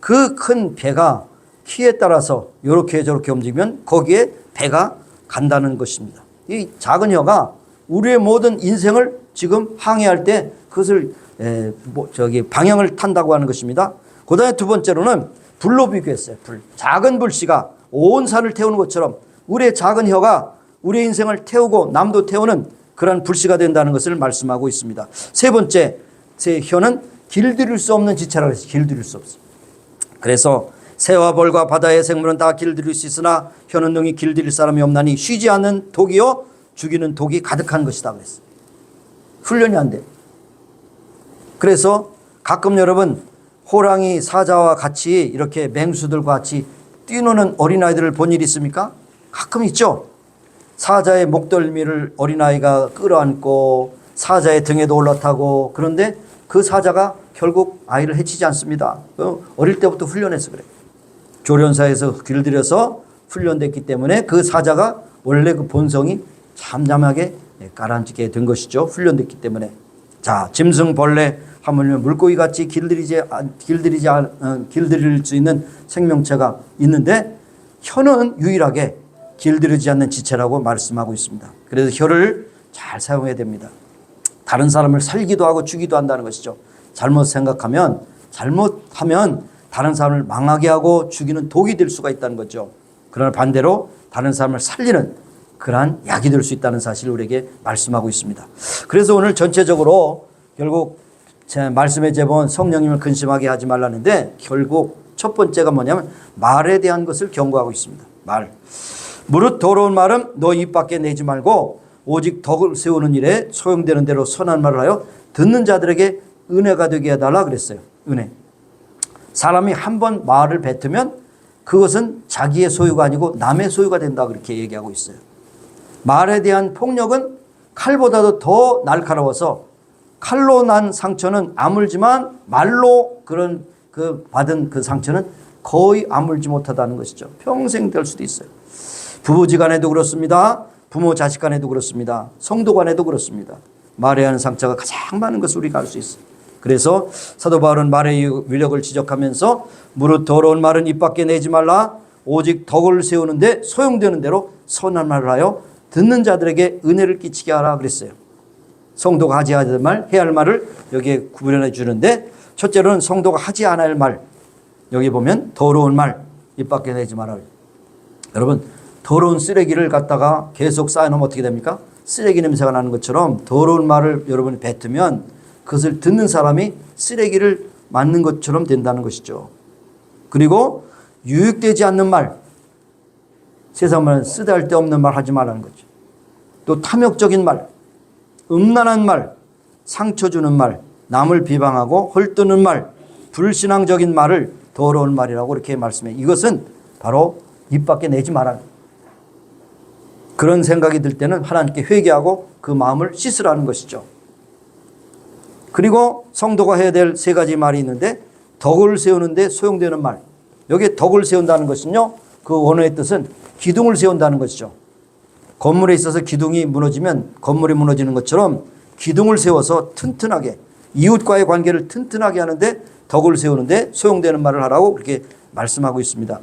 그 큰 배가 키에 따라서 이렇게 저렇게 움직이면 거기에 배가 간다는 것입니다. 이 작은 혀가 우리의 모든 인생을 지금 항해할 때 그것을 방향을 탄다고 하는 것입니다. 그 다음에 두 번째로는 불로 비교했어요. 불. 작은 불씨가 온 산을 태우는 것처럼 우리의 작은 혀가 우리의 인생을 태우고 남도 태우는 그런 불씨가 된다는 것을 말씀하고 있습니다. 세 번째, 제 혀는 길들일 수 없는 지체라고 해서 길들일 수 없습니다. 그래서 새와 벌과 바다의 생물은 다 길들일 수 있으나 혀는 능히 길들일 사람이 없나니 쉬지 않는 독이요 죽이는 독이 가득한 것이다 그랬어요. 훈련이 안 돼. 그래서 가끔 여러분 호랑이 사자와 같이 이렇게 맹수들과 같이 뛰노는 어린아이들을 본 일 있습니까? 가끔 있죠. 사자의 목덜미를 어린아이가 끌어안고 사자의 등에도 올라타고 그런데 그 사자가 결국 아이를 해치지 않습니다. 어릴 때부터 훈련해서 그래요. 조련사에서 길들여서 훈련됐기 때문에 그 사자가 원래 그 본성이 잠잠하게 가라앉게 된 것이죠. 훈련됐기 때문에. 자, 짐승, 벌레, 하물며 물고기 같이 길들일 수 있는 생명체가 있는데 혀는 유일하게 길들이지 않는 지체라고 말씀하고 있습니다. 그래서 혀를 잘 사용해야 됩니다. 다른 사람을 살기도 하고 죽이도 한다는 것이죠. 잘못하면 다른 사람을 망하게 하고 죽이는 독이 될 수가 있다는 거죠. 그러나 반대로 다른 사람을 살리는 그러한 약이 될 수 있다는 사실을 우리에게 말씀하고 있습니다. 그래서 오늘 전체적으로 결국 제 말씀의 제본 성령님을 근심하게 하지 말라는데 결국 첫 번째가 뭐냐면 말에 대한 것을 경고하고 있습니다. 말. 무릇 더러운 말은 너 입 밖에 내지 말고 오직 덕을 세우는 일에 소용되는 대로 선한 말을 하여 듣는 자들에게 은혜가 되게 해달라 그랬어요. 은혜. 사람이 한 번 말을 뱉으면 그것은 자기의 소유가 아니고 남의 소유가 된다 그렇게 얘기하고 있어요. 말에 대한 폭력은 칼보다도 더 날카로워서 칼로 난 상처는 아물지만 말로 받은 그 상처는 거의 아물지 못하다는 것이죠. 평생 될 수도 있어요. 부부지간에도 그렇습니다. 부모 자식 간에도 그렇습니다. 성도 간에도 그렇습니다. 말에 하는 상처가 가장 많은 것을 우리가 알 수 있어요. 그래서 사도 바울은 말의 위력을 지적하면서 무릇 더러운 말은 입 밖에 내지 말라 오직 덕을 세우는데 소용되는 대로 선한 말을 하여 듣는 자들에게 은혜를 끼치게 하라 그랬어야 성도가 하지 않을 말, 해야 할 말을 여기에 구분해 주는데 첫째로는 성도가 하지 않아야 할 말. 여기 보면 더러운 말 입 밖에 내지 마라. 여러분 더러운 쓰레기를 갖다가 계속 쌓아놓으면 어떻게 됩니까? 쓰레기 냄새가 나는 것처럼 더러운 말을 여러분이 뱉으면 그것을 듣는 사람이 쓰레기를 맞는 것처럼 된다는 것이죠. 그리고 유익되지 않는 말, 세상 말은 쓰잘데없는 말 하지 말라는 거죠. 또 탐욕적인 말, 음란한 말, 상처 주는 말, 남을 비방하고 헐뜯는 말, 불신앙적인 말을 더러운 말이라고 이렇게 말씀해요. 이것은 바로 입 밖에 내지 말아라. 그런 생각이 들 때는 하나님께 회개하고 그 마음을 씻으라는 것이죠. 그리고 성도가 해야 될 세 가지 말이 있는데 덕을 세우는데 소용되는 말. 여기에 덕을 세운다는 것은요. 그 원어의 뜻은 기둥을 세운다는 것이죠. 건물에 있어서 기둥이 무너지면 건물이 무너지는 것처럼 기둥을 세워서 튼튼하게 이웃과의 관계를 튼튼하게 하는데 덕을 세우는데 소용되는 말을 하라고 그렇게 말씀하고 있습니다.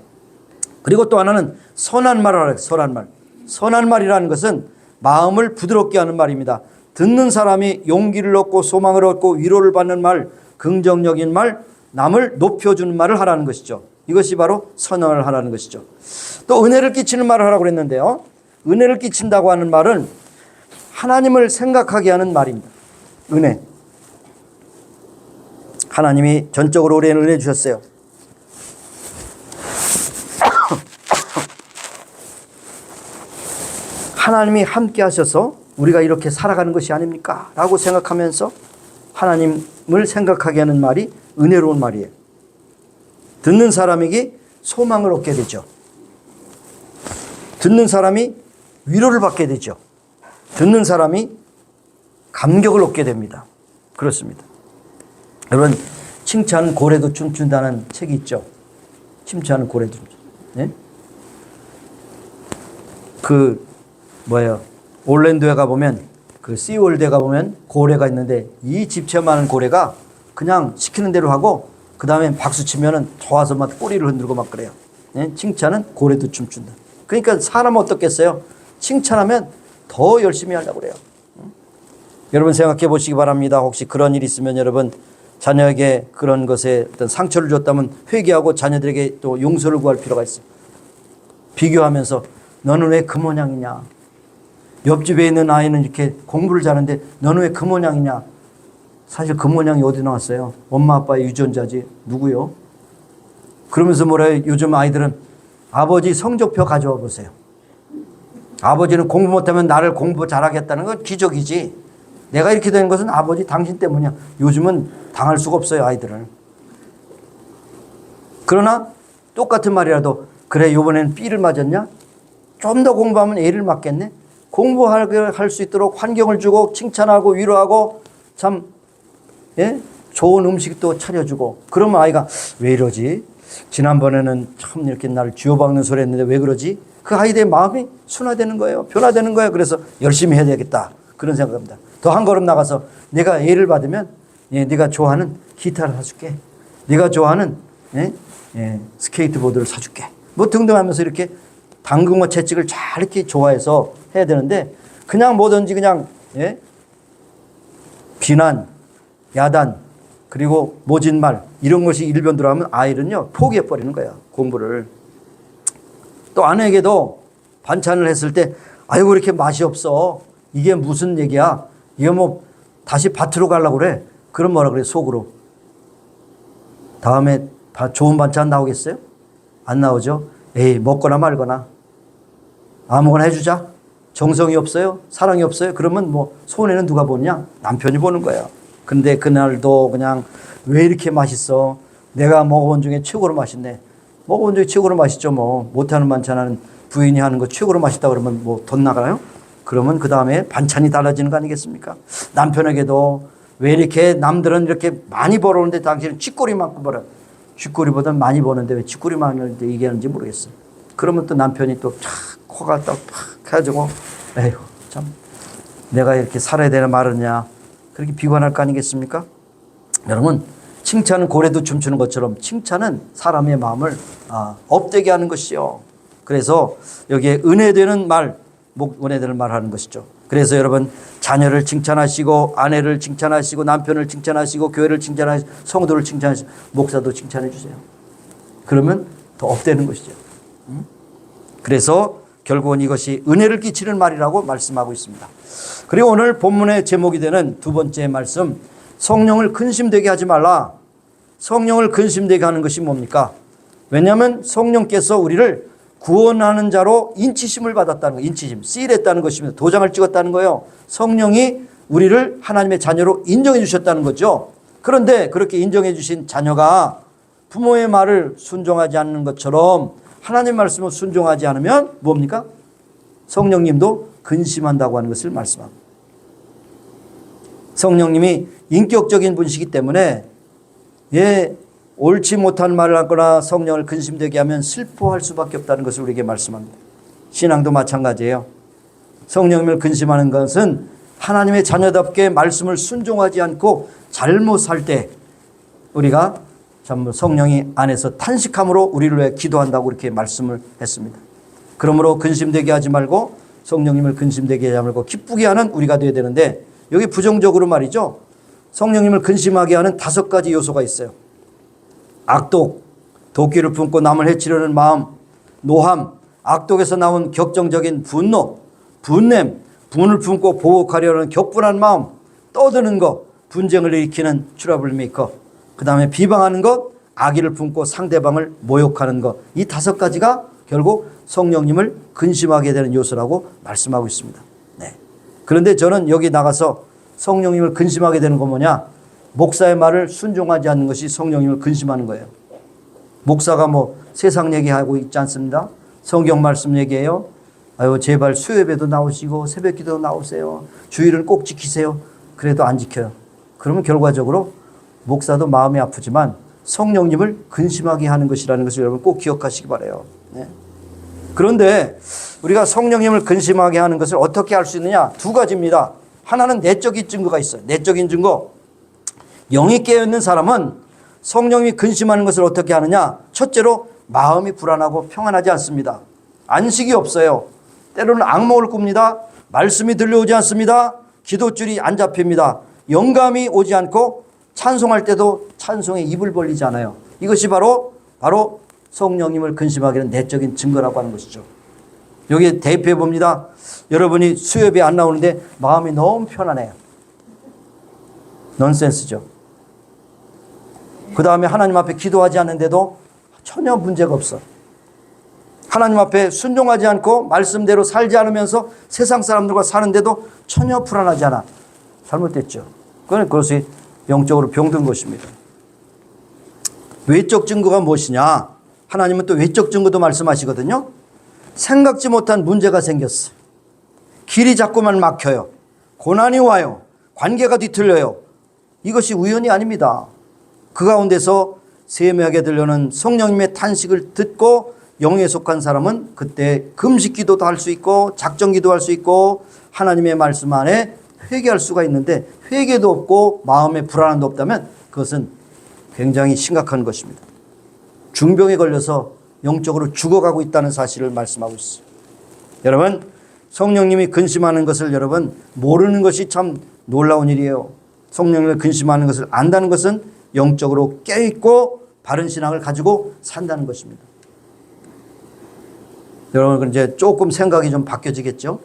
그리고 또 하나는 선한 말을 하라. 선한 말. 선한 말이라는 것은 마음을 부드럽게 하는 말입니다. 듣는 사람이 용기를 얻고 소망을 얻고 위로를 받는 말, 긍정적인 말, 남을 높여주는 말을 하라는 것이죠. 이것이 바로 선언을 하라는 것이죠. 또 은혜를 끼치는 말을 하라고 그랬는데요. 은혜를 끼친다고 하는 말은 하나님을 생각하게 하는 말입니다. 은혜. 하나님이 전적으로 우리에게 은혜 주셨어요. 하나님이 함께 하셔서 우리가 이렇게 살아가는 것이 아닙니까? 라고 생각하면서 하나님을 생각하게 하는 말이 은혜로운 말이에요. 듣는 사람에게 소망을 얻게 되죠. 듣는 사람이 위로를 받게 되죠. 듣는 사람이 감격을 얻게 됩니다. 그렇습니다. 여러분, 칭찬 고래도 춤춘다는 책이 있죠. 칭찬 고래도 춤춘다. 네? 올랜도에 가보면, 시월드에 가보면 고래가 있는데 이 집체 많은 고래가 그냥 시키는 대로 하고 그 다음에 박수 치면은 좋아서 막 꼬리를 흔들고 막 그래요. 네? 칭찬은 고래도 춤춘다. 그러니까 사람은 어떻겠어요? 칭찬하면 더 열심히 하려고 그래요. 여러분 생각해 보시기 바랍니다. 혹시 그런 일이 있으면 여러분 자녀에게 그런 것에 어떤 상처를 줬다면 회개하고 자녀들에게 또 용서를 구할 필요가 있어요. 비교하면서 너는 왜 그 모양이냐? 옆집에 있는 아이는 이렇게 공부를 잘하는데 너는 왜 그 모양이냐? 사실 그 모양이 어디 나왔어요? 엄마 아빠의 유전자지. 누구요? 그러면서 뭐래요? 요즘 아이들은 아버지 성적표 가져와 보세요. 아버지는 공부 못하면 나를 공부 잘하겠다는 건 기적이지. 내가 이렇게 된 것은 아버지 당신 때문이야. 요즘은 당할 수가 없어요, 아이들은. 그러나 똑같은 말이라도 그래 이번에는 B를 맞았냐? 좀 더 공부하면 A를 맞겠네. 공부할 수 있도록 환경을 주고 칭찬하고 위로하고 참 좋은 음식도 차려주고 그러면 아이가 왜 이러지? 지난번에는 참 이렇게 나를 쥐어박는 소리 했는데 왜 그러지? 그 아이들의 마음이 순화되는 거예요. 변화되는 거예요. 그래서 열심히 해야 되겠다. 그런 생각합니다. 더 한 걸음 나가서 내가 예를 받으면 네가 좋아하는 기타를 사줄게. 네가 좋아하는 스케이트보드를 사줄게. 뭐 등등 하면서 이렇게 당근과 채찍을 잘 이렇게 좋아해서 해야 되는데 그냥 뭐든지 그냥 비난, 야단, 그리고 모진말 이런 것이 일변 들어가면 아이는요 포기해버리는 거예요. 공부를. 또 아내에게도 반찬을 했을 때 아이고 이렇게 맛이 없어. 이게 무슨 얘기야. 이게 뭐 다시 밭으로 가려고 그래. 그럼 뭐라 그래 속으로. 다음에 좋은 반찬 나오겠어요? 안 나오죠. 에이 먹거나 말거나 아무거나 해주자. 정성이 없어요? 사랑이 없어요? 그러면 뭐 손해는 누가 보느냐? 남편이 보는 거예요. 근데 그날도 그냥 왜 이렇게 맛있어? 내가 먹어본 중에 최고로 맛있네. 먹어본 중에 최고로 맛있죠. 뭐 못하는 반찬은 부인이 하는 거 최고로 맛있다 그러면 뭐 돈 나가요? 그러면 그 다음에 반찬이 달라지는 거 아니겠습니까? 남편에게도 왜 이렇게 남들은 이렇게 많이 벌어오는데 당신은 쥐꼬리만큼 벌어. 쥐꼬리보다 많이 버는데 왜 쥐꼬리만 얘기하는지 모르겠어요. 그러면 또 남편이 또 코가 딱 팍 해가지고 에휴 참 내가 이렇게 살아야 되나 말았냐 그렇게 비관할 거 아니겠습니까? 여러분 칭찬은 고래도 춤추는 것처럼 칭찬은 사람의 마음을 업되게 하는 것이요. 그래서 여기에 은혜되는 말, 은혜되는 말 하는 것이죠. 그래서 여러분 자녀를 칭찬하시고 아내를 칭찬하시고 남편을 칭찬하시고 교회를 칭찬하시고 성도를 칭찬하시고 목사도 칭찬해 주세요. 그러면 더 업되는 것이죠. 그래서 결국은 이것이 은혜를 끼치는 말이라고 말씀하고 있습니다. 그리고 오늘 본문의 제목이 되는 두 번째 말씀, 성령을 근심되게 하지 말라. 성령을 근심되게 하는 것이 뭡니까? 왜냐하면 성령께서 우리를 구원하는 자로 인치심을 받았다는 거예요. 인치심, 씨했다는 것입니다. 도장을 찍었다는 거예요. 성령이 우리를 하나님의 자녀로 인정해 주셨다는 거죠. 그런데 그렇게 인정해 주신 자녀가 부모의 말을 순종하지 않는 것처럼 하나님 말씀을 순종하지 않으면 뭡니까? 성령님도 근심한다고 하는 것을 말씀합니다. 성령님이 인격적인 분이시기 때문에 옳지 못한 말을 하거나 성령을 근심되게 하면 슬퍼할 수밖에 없다는 것을 우리에게 말씀합니다. 신앙도 마찬가지예요. 성령님을 근심하는 것은 하나님의 자녀답게 말씀을 순종하지 않고 잘못 살 때 우리가 전부 성령이 안에서 탄식함으로 우리를 위해 기도한다고 이렇게 말씀을 했습니다. 그러므로 근심되게 하지 말고 성령님을 근심되게 하지 말고 기쁘게 하는 우리가 되어야 되는데 여기 부정적으로 말이죠. 성령님을 근심하게 하는 5가지 요소가 있어요. 악독, 도끼를 품고 남을 해치려는 마음, 노함, 악독에서 나온 격정적인 분노, 분냄, 분을 품고 보복하려는 격분한 마음, 떠드는 것, 분쟁을 일으키는 트러블 메이커, 그 다음에 비방하는 것, 악의를 품고 상대방을 모욕하는 것, 이 5가지가 결국 성령님을 근심하게 되는 요소라고 말씀하고 있습니다. 네. 그런데 저는 여기 나가서 성령님을 근심하게 되는 건 뭐냐? 목사의 말을 순종하지 않는 것이 성령님을 근심하는 거예요. 목사가 뭐 세상 얘기하고 있지 않습니다. 성경 말씀 얘기해요. 아유 제발 수요예배도 나오시고 새벽기도 나오세요. 주일은 꼭 지키세요. 그래도 안 지켜요. 그러면 결과적으로 목사도 마음이 아프지만 성령님을 근심하게 하는 것이라는 것을 여러분 꼭 기억하시기 바라요. 네. 그런데 우리가 성령님을 근심하게 하는 것을 어떻게 할 수 있느냐? 2가지입니다. 하나는 내적인 증거가 있어요. 내적인 증거. 영이 깨어있는 사람은 성령님이 근심하는 것을 어떻게 하느냐? 첫째로 마음이 불안하고 평안하지 않습니다. 안식이 없어요. 때로는 악몽을 꿉니다. 말씀이 들려오지 않습니다. 기도줄이 안 잡힙니다. 영감이 오지 않고 찬송할 때도 찬송에 입을 벌리지 않아요. 이것이 바로 성령님을 근심하게 하는 내적인 증거라고 하는 것이죠. 여기 대표해 봅니다. 여러분이 수요예배 안 나오는데 마음이 너무 편안해요. 넌센스죠. 그 다음에 하나님 앞에 기도하지 않는데도 전혀 문제가 없어. 하나님 앞에 순종하지 않고 말씀대로 살지 않으면서 세상 사람들과 사는데도 전혀 불안하지 않아. 잘못됐죠. 그것이 영적으로 병든 것입니다. 외적 증거가 무엇이냐? 하나님은 또 외적 증거도 말씀하시거든요. 생각지 못한 문제가 생겼어요. 길이 자꾸만 막혀요. 고난이 와요. 관계가 뒤틀려요. 이것이 우연이 아닙니다. 그 가운데서 세미하게 들려오는 성령님의 탄식을 듣고 영에 속한 사람은 그때 금식 기도도 할 수 있고 작정 기도할 수 있고 하나님의 말씀 안에 회개할 수가 있는데 회개도 없고 마음에 불안함도 없다면 그것은 굉장히 심각한 것입니다. 중병에 걸려서 영적으로 죽어가고 있다는 사실을 말씀하고 있어요. 여러분, 성령님이 근심하는 것을 여러분 모르는 것이 참 놀라운 일이에요. 성령님을 근심하는 것을 안다는 것은 영적으로 깨어있고 바른 신앙을 가지고 산다는 것입니다. 여러분 이제 조금 생각이 좀 바뀌어지겠죠?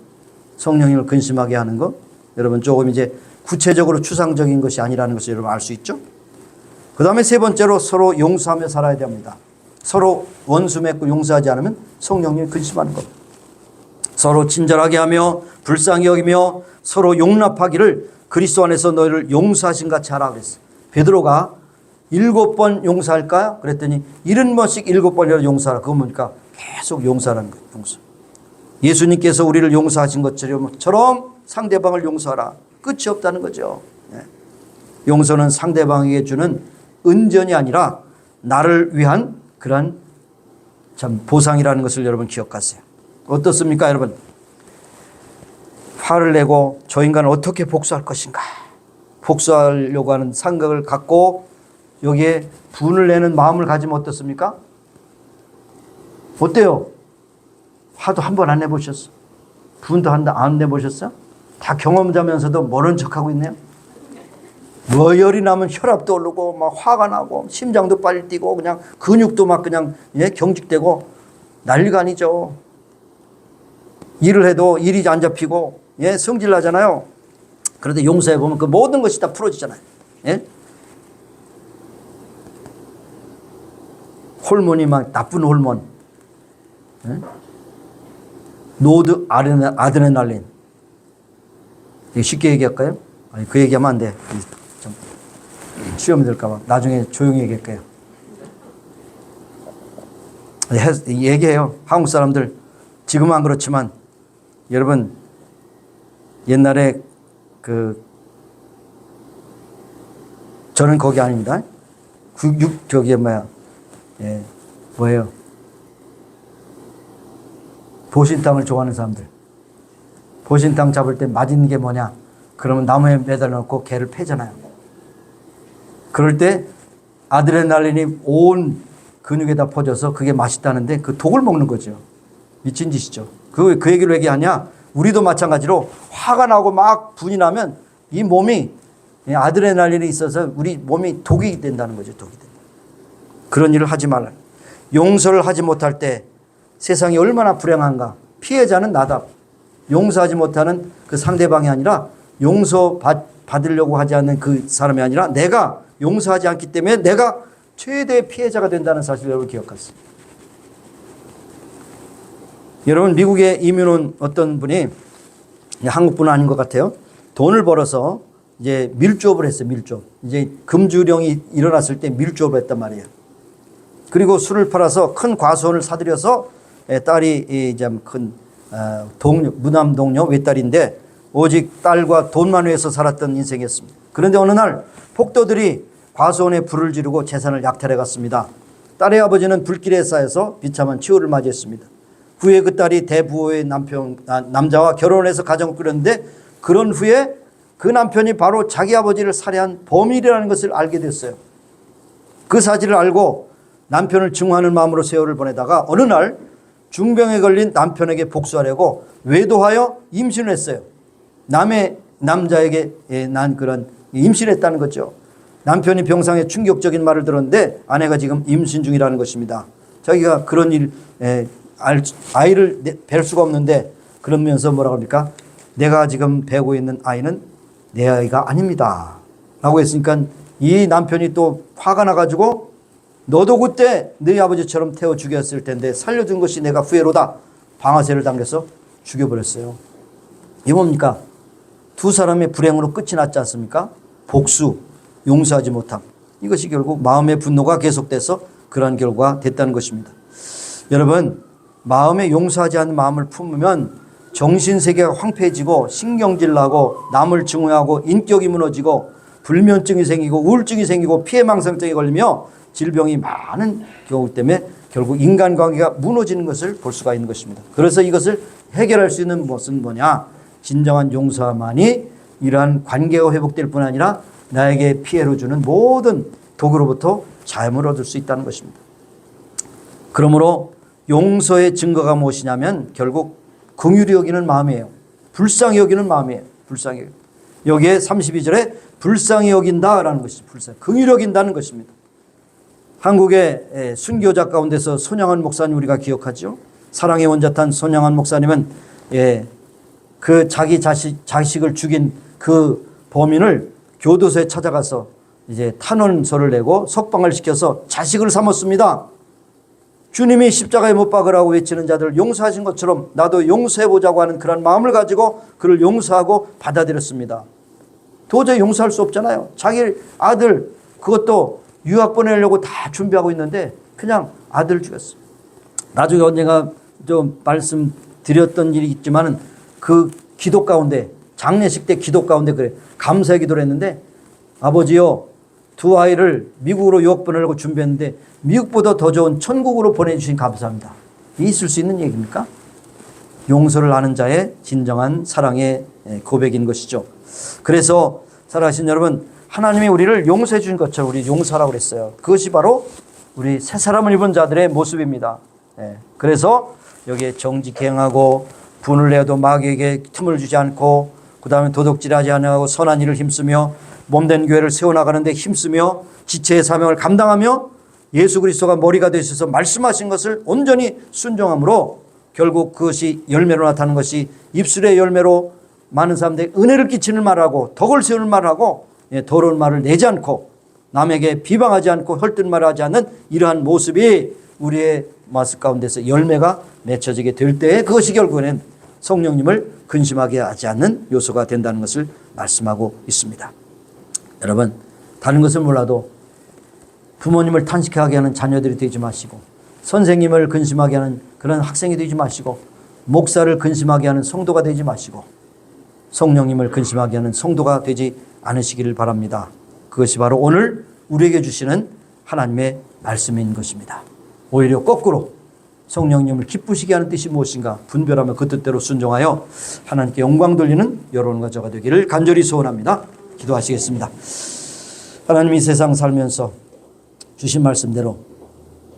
성령님을 근심하게 하는 것. 여러분 조금 이제 구체적으로 추상적인 것이 아니라는 것을 여러분 알 수 있죠? 그 다음에 세 번째로 서로 용서하며 살아야 됩니다. 서로 원수 맺고 용서하지 않으면 성령님을 근심하는 것. 서로 친절하게 하며 불쌍히 여기며 서로 용납하기를 그리스도 안에서 너희를 용서하신 같이 하라 그랬어요. 베드로가 7번 용서할까요? 그랬더니 70번씩 7번이라도 용서하라. 그건 뭡니까? 계속 용서하라는 거예요. 용서. 예수님께서 우리를 용서하신 것처럼 상대방을 용서하라. 끝이 없다는 거죠. 네. 용서는 상대방에게 주는 은전이 아니라 나를 위한 그러한 참 보상이라는 것을 여러분 기억하세요. 어떻습니까, 여러분? 화를 내고 저 인간을 어떻게 복수할 것인가? 복수하려고 하는 생각을 갖고 여기에 분을 내는 마음을 가지면 어떻습니까? 어때요? 화도 한 번 안 내보셨어? 분도 안 내보셨어? 다 경험자면서도 모른 척하고 있네요. 뭐 열이 나면 혈압도 오르고 막 화가 나고 심장도 빨리 뛰고 그냥 근육도 막 그냥 경직되고 난리가 아니죠. 일을 해도 일이 안 잡히고 성질 나잖아요. 그런데 용서해 보면 그 모든 것이 다 풀어지잖아요. 호르몬이 막 나쁜 호르몬, 노드 아드레날린. 쉽게 얘기할까요? 아니, 그 얘기하면 안 돼. 좀 시험이 될까봐. 나중에 조용히 얘기할게요. 얘기해요. 한국 사람들 지금은 안 그렇지만 여러분 옛날에 저는 거기 아닙니다. 뭐예요? 보신탕을 좋아하는 사람들. 보신탕 잡을 때 맞은 게 뭐냐? 그러면 나무에 매달려 놓고 개를 패잖아요. 그럴 때 아드레날린이 온 근육에다 퍼져서 그게 맛있다는데 그 독을 먹는 거죠. 미친 짓이죠. 그 얘기를 왜 얘기하냐? 우리도 마찬가지로 화가 나고 막 분이 나면 이 몸이 아드레날린이 있어서 우리 몸이 독이 된다는 거죠. 독이 된다. 그런 일을 하지 말라. 용서를 하지 못할 때 세상이 얼마나 불행한가. 피해자는 나다. 용서하지 못하는 그 상대방이 아니라 용서 받으려고 하지 않는 그 사람이 아니라 내가 용서하지 않기 때문에 내가 최대 피해자가 된다는 사실을 여러분 기억하세요. 여러분 미국에 이민 온 어떤 분이 한국 분은 아닌 것 같아요. 돈을 벌어서 이제 밀주업을 했어요. 밀주업. 이제 금주령이 일어났을 때 밀주업을 했단 말이에요. 그리고 술을 팔아서 큰 과수원을 사들여서 딸이 이제 큰 동료, 무남 동료 외딸인데 오직 딸과 돈만 위해서 살았던 인생이었습니다. 그런데 어느 날 폭도들이 과수원에 불을 지르고 재산을 약탈해 갔습니다. 딸의 아버지는 불길에 쌓여서 비참한 치유를 맞이했습니다. 후에 그 딸이 대부호의 남자와 결혼해서 가정을 꾸렸는데 그런 후에 그 남편이 바로 자기 아버지를 살해한 범인이라는 것을 알게 됐어요. 그 사실을 알고 남편을 증오하는 마음으로 세월을 보내다가 어느 날 중병에 걸린 남편에게 복수하려고 외도하여 임신을 했어요. 남의 남자에게 난 그런 임신했다는 거죠. 남편이 병상에 충격적인 말을 들었는데 아내가 지금 임신 중이라는 것입니다. 자기가 그런 아이를 뵐 수가 없는데 그러면서 뭐라고 합니까? 내가 지금 배고 있는 아이는 내 아이가 아닙니다. 라고 했으니까 이 남편이 또 화가 나가지고 너도 그때 너희 아버지처럼 태워 죽였을 텐데 살려준 것이 내가 후회로다. 방아쇠를 당겨서 죽여버렸어요. 이게 뭡니까? 두 사람의 불행으로 끝이 났지 않습니까? 복수, 용서하지 못함. 이것이 결국 마음의 분노가 계속돼서 그러한 결과가 됐다는 것입니다. 여러분, 마음에 용서하지 않는 마음을 품으면 정신세계가 황폐해지고 신경질 나고 남을 증오하고 인격이 무너지고 불면증이 생기고 우울증이 생기고 피해망상증이 걸리며 질병이 많은 경우 때문에 결국 인간관계가 무너지는 것을 볼 수가 있는 것입니다. 그래서 이것을 해결할 수 있는 것은 뭐냐? 진정한 용서만이 이러한 관계가 회복될 뿐 아니라 나에게 피해를 주는 모든 독으로부터 자유를 얻을 수 있다는 것입니다. 그러므로 용서의 증거가 무엇이냐면 결국 긍휼히 여기는 마음이에요. 불쌍히 여기는 마음이에요. 불쌍히 여기는. 여기에 32절에 불쌍히 여긴다라는 것이죠. 긍휼히 여긴다는 것입니다. 한국의 순교자 가운데서 손양한 목사님 우리가 기억하죠. 사랑의 원자탄 손양한 목사님은 그 자기 자식을 죽인 그 범인을 교도소에 찾아가서 이제 탄원서를 내고 석방을 시켜서 자식을 삼았습니다. 주님이 십자가에 못 박으라고 외치는 자들을 용서하신 것처럼 나도 용서해보자고 하는 그런 마음을 가지고 그를 용서하고 받아들였습니다. 도저히 용서할 수 없잖아요. 자기 아들 그것도 유학 보내려고 다 준비하고 있는데 그냥 아들을 죽였어요. 나중에 언젠가 좀 말씀드렸던 일이 있지만은 그 기도 가운데 장례식 때 기도 가운데 그래 감사의 기도를 했는데 아버지요 두 아이를 미국으로 유학 보내려고 준비했는데 미국보다 더 좋은 천국으로 보내주신 감사합니다. 있을 수 있는 얘기입니까? 용서를 하는 자의 진정한 사랑의 고백인 것이죠. 그래서 살아가신 여러분 하나님이 우리를 용서해 주신 것처럼 우리 용서하라고 그랬어요. 그것이 바로 우리 새 사람을 입은 자들의 모습입니다. 그래서 여기에 정직히 행하고 분을 내어도 마귀에게 틈을 주지 않고 그 다음에 도둑질하지 않고 선한 일을 힘쓰며 몸된 교회를 세워나가는데 힘쓰며 지체의 사명을 감당하며 예수 그리스도가 머리가 되셔서 말씀하신 것을 온전히 순종함으로 결국 그것이 열매로 나타나는 것이 입술의 열매로 많은 사람들이 은혜를 끼치는 말하고 덕을 세우는 말하고 더러운 말을 내지 않고 남에게 비방하지 않고 헐뜯는 말을 하지 않는 이러한 모습이 우리의 모습 가운데서 열매가 맺혀지게 될 때에 그것이 결국에는 성령님을 근심하게 하지 않는 요소가 된다는 것을 말씀하고 있습니다. 여러분 다른 것을 몰라도 부모님을 탄식하게 하는 자녀들이 되지 마시고 선생님을 근심하게 하는 그런 학생이 되지 마시고 목사를 근심하게 하는 성도가 되지 마시고 성령님을 근심하게 하는 성도가 되지 않으시기를 바랍니다. 그것이 바로 오늘 우리에게 주시는 하나님의 말씀인 것입니다. 오히려 거꾸로 성령님을 기쁘시게 하는 뜻이 무엇인가 분별하며 그 뜻대로 순종하여 하나님께 영광 돌리는 여러분과 저가 되기를 간절히 소원합니다. 기도하시겠습니다. 하나님 이 세상 살면서 주신 말씀대로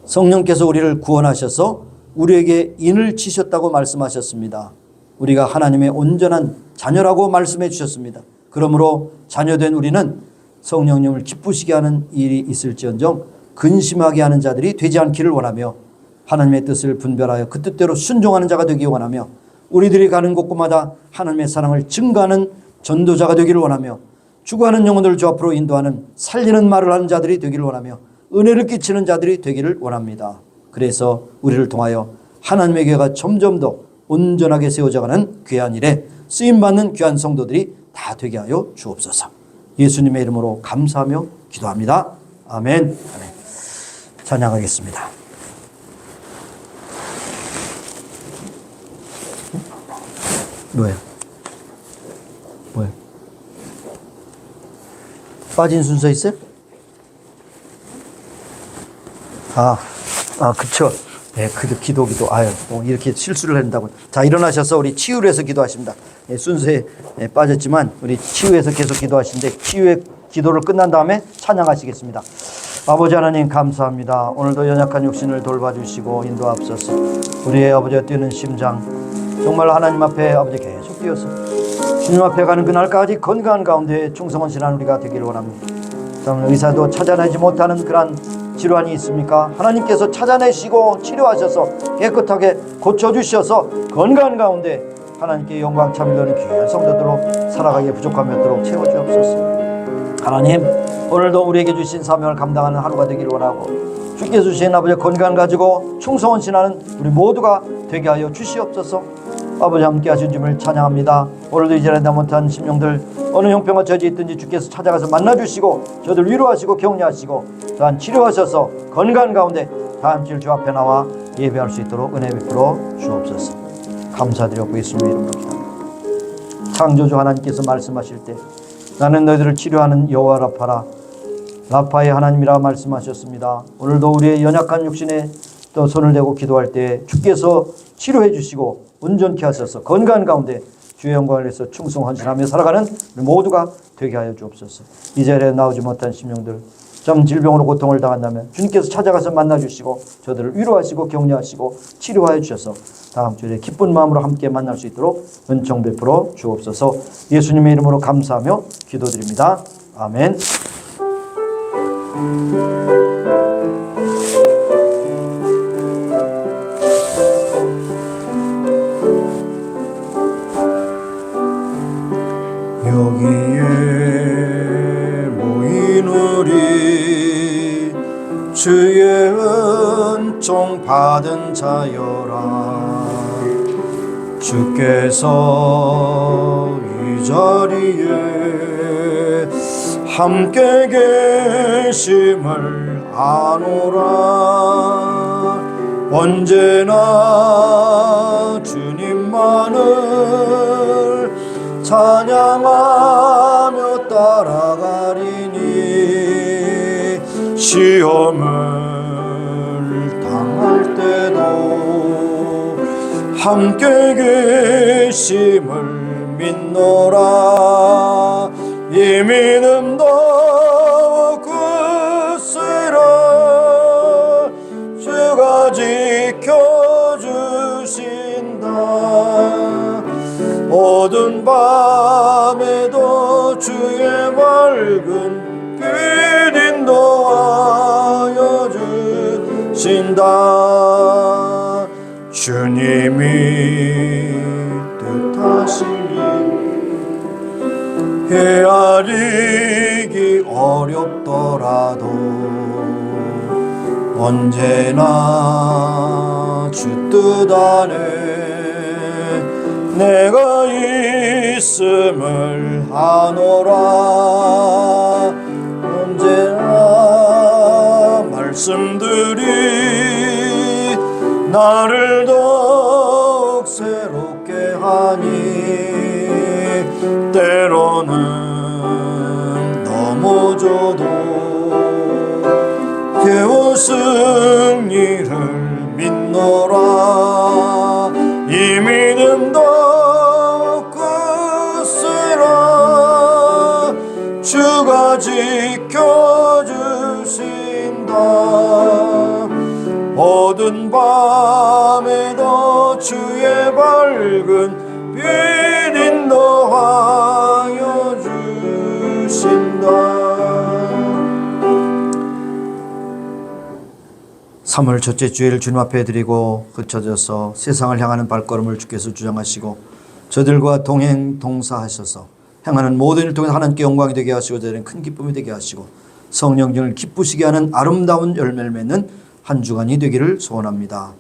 성령께서 우리를 구원하셔서 우리에게 인을 치셨다고 말씀하셨습니다. 우리가 하나님의 온전한 자녀라고 말씀해 주셨습니다. 그러므로 자녀된 우리는 성령님을 기쁘시게 하는 일이 있을지언정 근심하게 하는 자들이 되지 않기를 원하며 하나님의 뜻을 분별하여 그 뜻대로 순종하는 자가 되기 원하며 우리들이 가는 곳곳마다 하나님의 사랑을 증거하는 전도자가 되기를 원하며 죽어가는 영혼들을 주 앞으로 인도하는 살리는 말을 하는 자들이 되기를 원하며 은혜를 끼치는 자들이 되기를 원합니다. 그래서 우리를 통하여 하나님의 교회가 점점 더 온전하게 세워져가는 귀한 일에 쓰임받는 귀한 성도들이 다 되게 하여 주옵소서. 예수님의 이름으로 감사하며 기도합니다. 아멘. 아멘. 찬양하겠습니다. 뭐예요? 빠진 순서 있어요? 그쵸. 네, 기도. 아유, 이렇게 실수를 한다고. 자, 일어나셔서 우리 치유를 해서 기도하십니다. 순서에 빠졌지만 우리 치유해서 계속 기도하시는데 치유의 기도를 끝난 다음에 찬양하시겠습니다. 아버지 하나님 감사합니다. 오늘도 연약한 육신을 돌봐주시고 인도하옵소서. 우리의 아버지가 뛰는 심장 정말 하나님 앞에 아버지 계속 뛰어서 주님 앞에 가는 그날까지 건강한 가운데 충성헌신한 우리가 되기를 원합니다. 의사도 찾아내지 못하는 그런 질환이 있습니까? 하나님께서 찾아내시고 치료하셔서 깨끗하게 고쳐주셔서 건강한 가운데 하나님께 영광 참여하는 귀한 성도들로 살아가기에 부족함이 없도록 채워주옵소서. 하나님 오늘도 우리에게 주신 사명을 감당하는 하루가 되기를 원하고 주께서 주신 아버지 건강 가지고 충성헌신하는 우리 모두가 되게 하여 주시옵소서. 아버지 함께 하신 주님을 찬양합니다. 오늘도 이제는 못한 심령들 어느 형편과 처지에 있든지 주께서 찾아가서 만나주시고 저들 위로하시고 격려하시고 또한 치료하셔서 건강한 가운데 다음 주일 주 앞에 나와 예배할 수 있도록 은혜 베풀어 주옵소서. 감사드리고 예수님의 이름으로 기도합니다. 창조주 하나님께서 말씀하실 때 나는 너희들을 치료하는 여호와 라파라 라파의 하나님이라 말씀하셨습니다. 오늘도 우리의 연약한 육신에 또 손을 대고 기도할 때 주께서 치료해 주시고 온전케 하셔서 건강한 가운데 주의 영광을 위해서 충성헌신하며 살아가는 우리 모두가 되게 하여 주옵소서. 이 자리에 나오지 못한 심령들, 좀 질병으로 고통을 당한다면 주님께서 찾아가서 만나주시고 저들을 위로하시고 격려하시고 치료하여 주셔서 다음 주에 기쁜 마음으로 함께 만날 수 있도록 은총 베풀어 주옵소서. 예수님의 이름으로 감사하며 기도드립니다. 아멘. 여기에 모인 우리 주의 은총 받은 자여라. 주께서 이 자리에 함께 계심을 아노라. 언제나 주님만을 찬양하며 따라가리니 시험을 당할 때도 함께 계심을 믿노라. 이 믿음 더욱 굳세라. 주가 지켜주신다. 어두운 밤에도 주의 맑은 빛 인도하여 주신다. 주님이 뜻하시니 헤아리기 어렵더라도 언제나 주 뜻 안에 내가 있음을 아노라. 언제나 말씀들이 나를 더욱 새롭게 하니 때로는 넘어져도 깨워 승리를 믿노라. 이 믿음 더욱 굳세라. 주가 지켜주신다. 어두운 밤에도 주의 밝은 빛 인도하여 주신다. 3월 첫째 주일 주님 앞에 드리고 흩어져서 세상을 향하는 발걸음을 주께서 주장하시고 저들과 동행 동사하셔서 행하는 모든 일을 통해 하나님께 영광이 되게 하시고 저들은 큰 기쁨이 되게 하시고 성령님을 기쁘시게 하는 아름다운 열매를 맺는 한 주간이 되기를 소원합니다.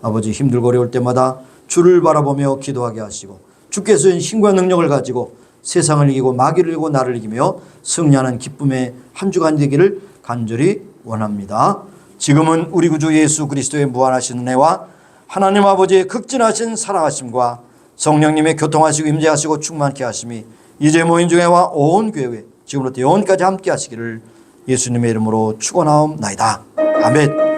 아버지, 힘들고 어려울 때마다 주를 바라보며 기도하게 하시고 주께서 주신 힘과 능력을 가지고 세상을 이기고 마귀를 이기고 나를 이기며 승리하는 기쁨의 한 주간이 되기를 간절히 원합니다. 지금은 우리 구주 예수 그리스도의 무한하신 은혜와 하나님 아버지의 극진하신 사랑하심과 성령님의 교통하시고 임재하시고 충만케 하심이 이제 모인 중에와 온 교회에 지금부터 영원까지 함께 하시기를 예수님의 이름으로 축원하옵나이다. 아멘.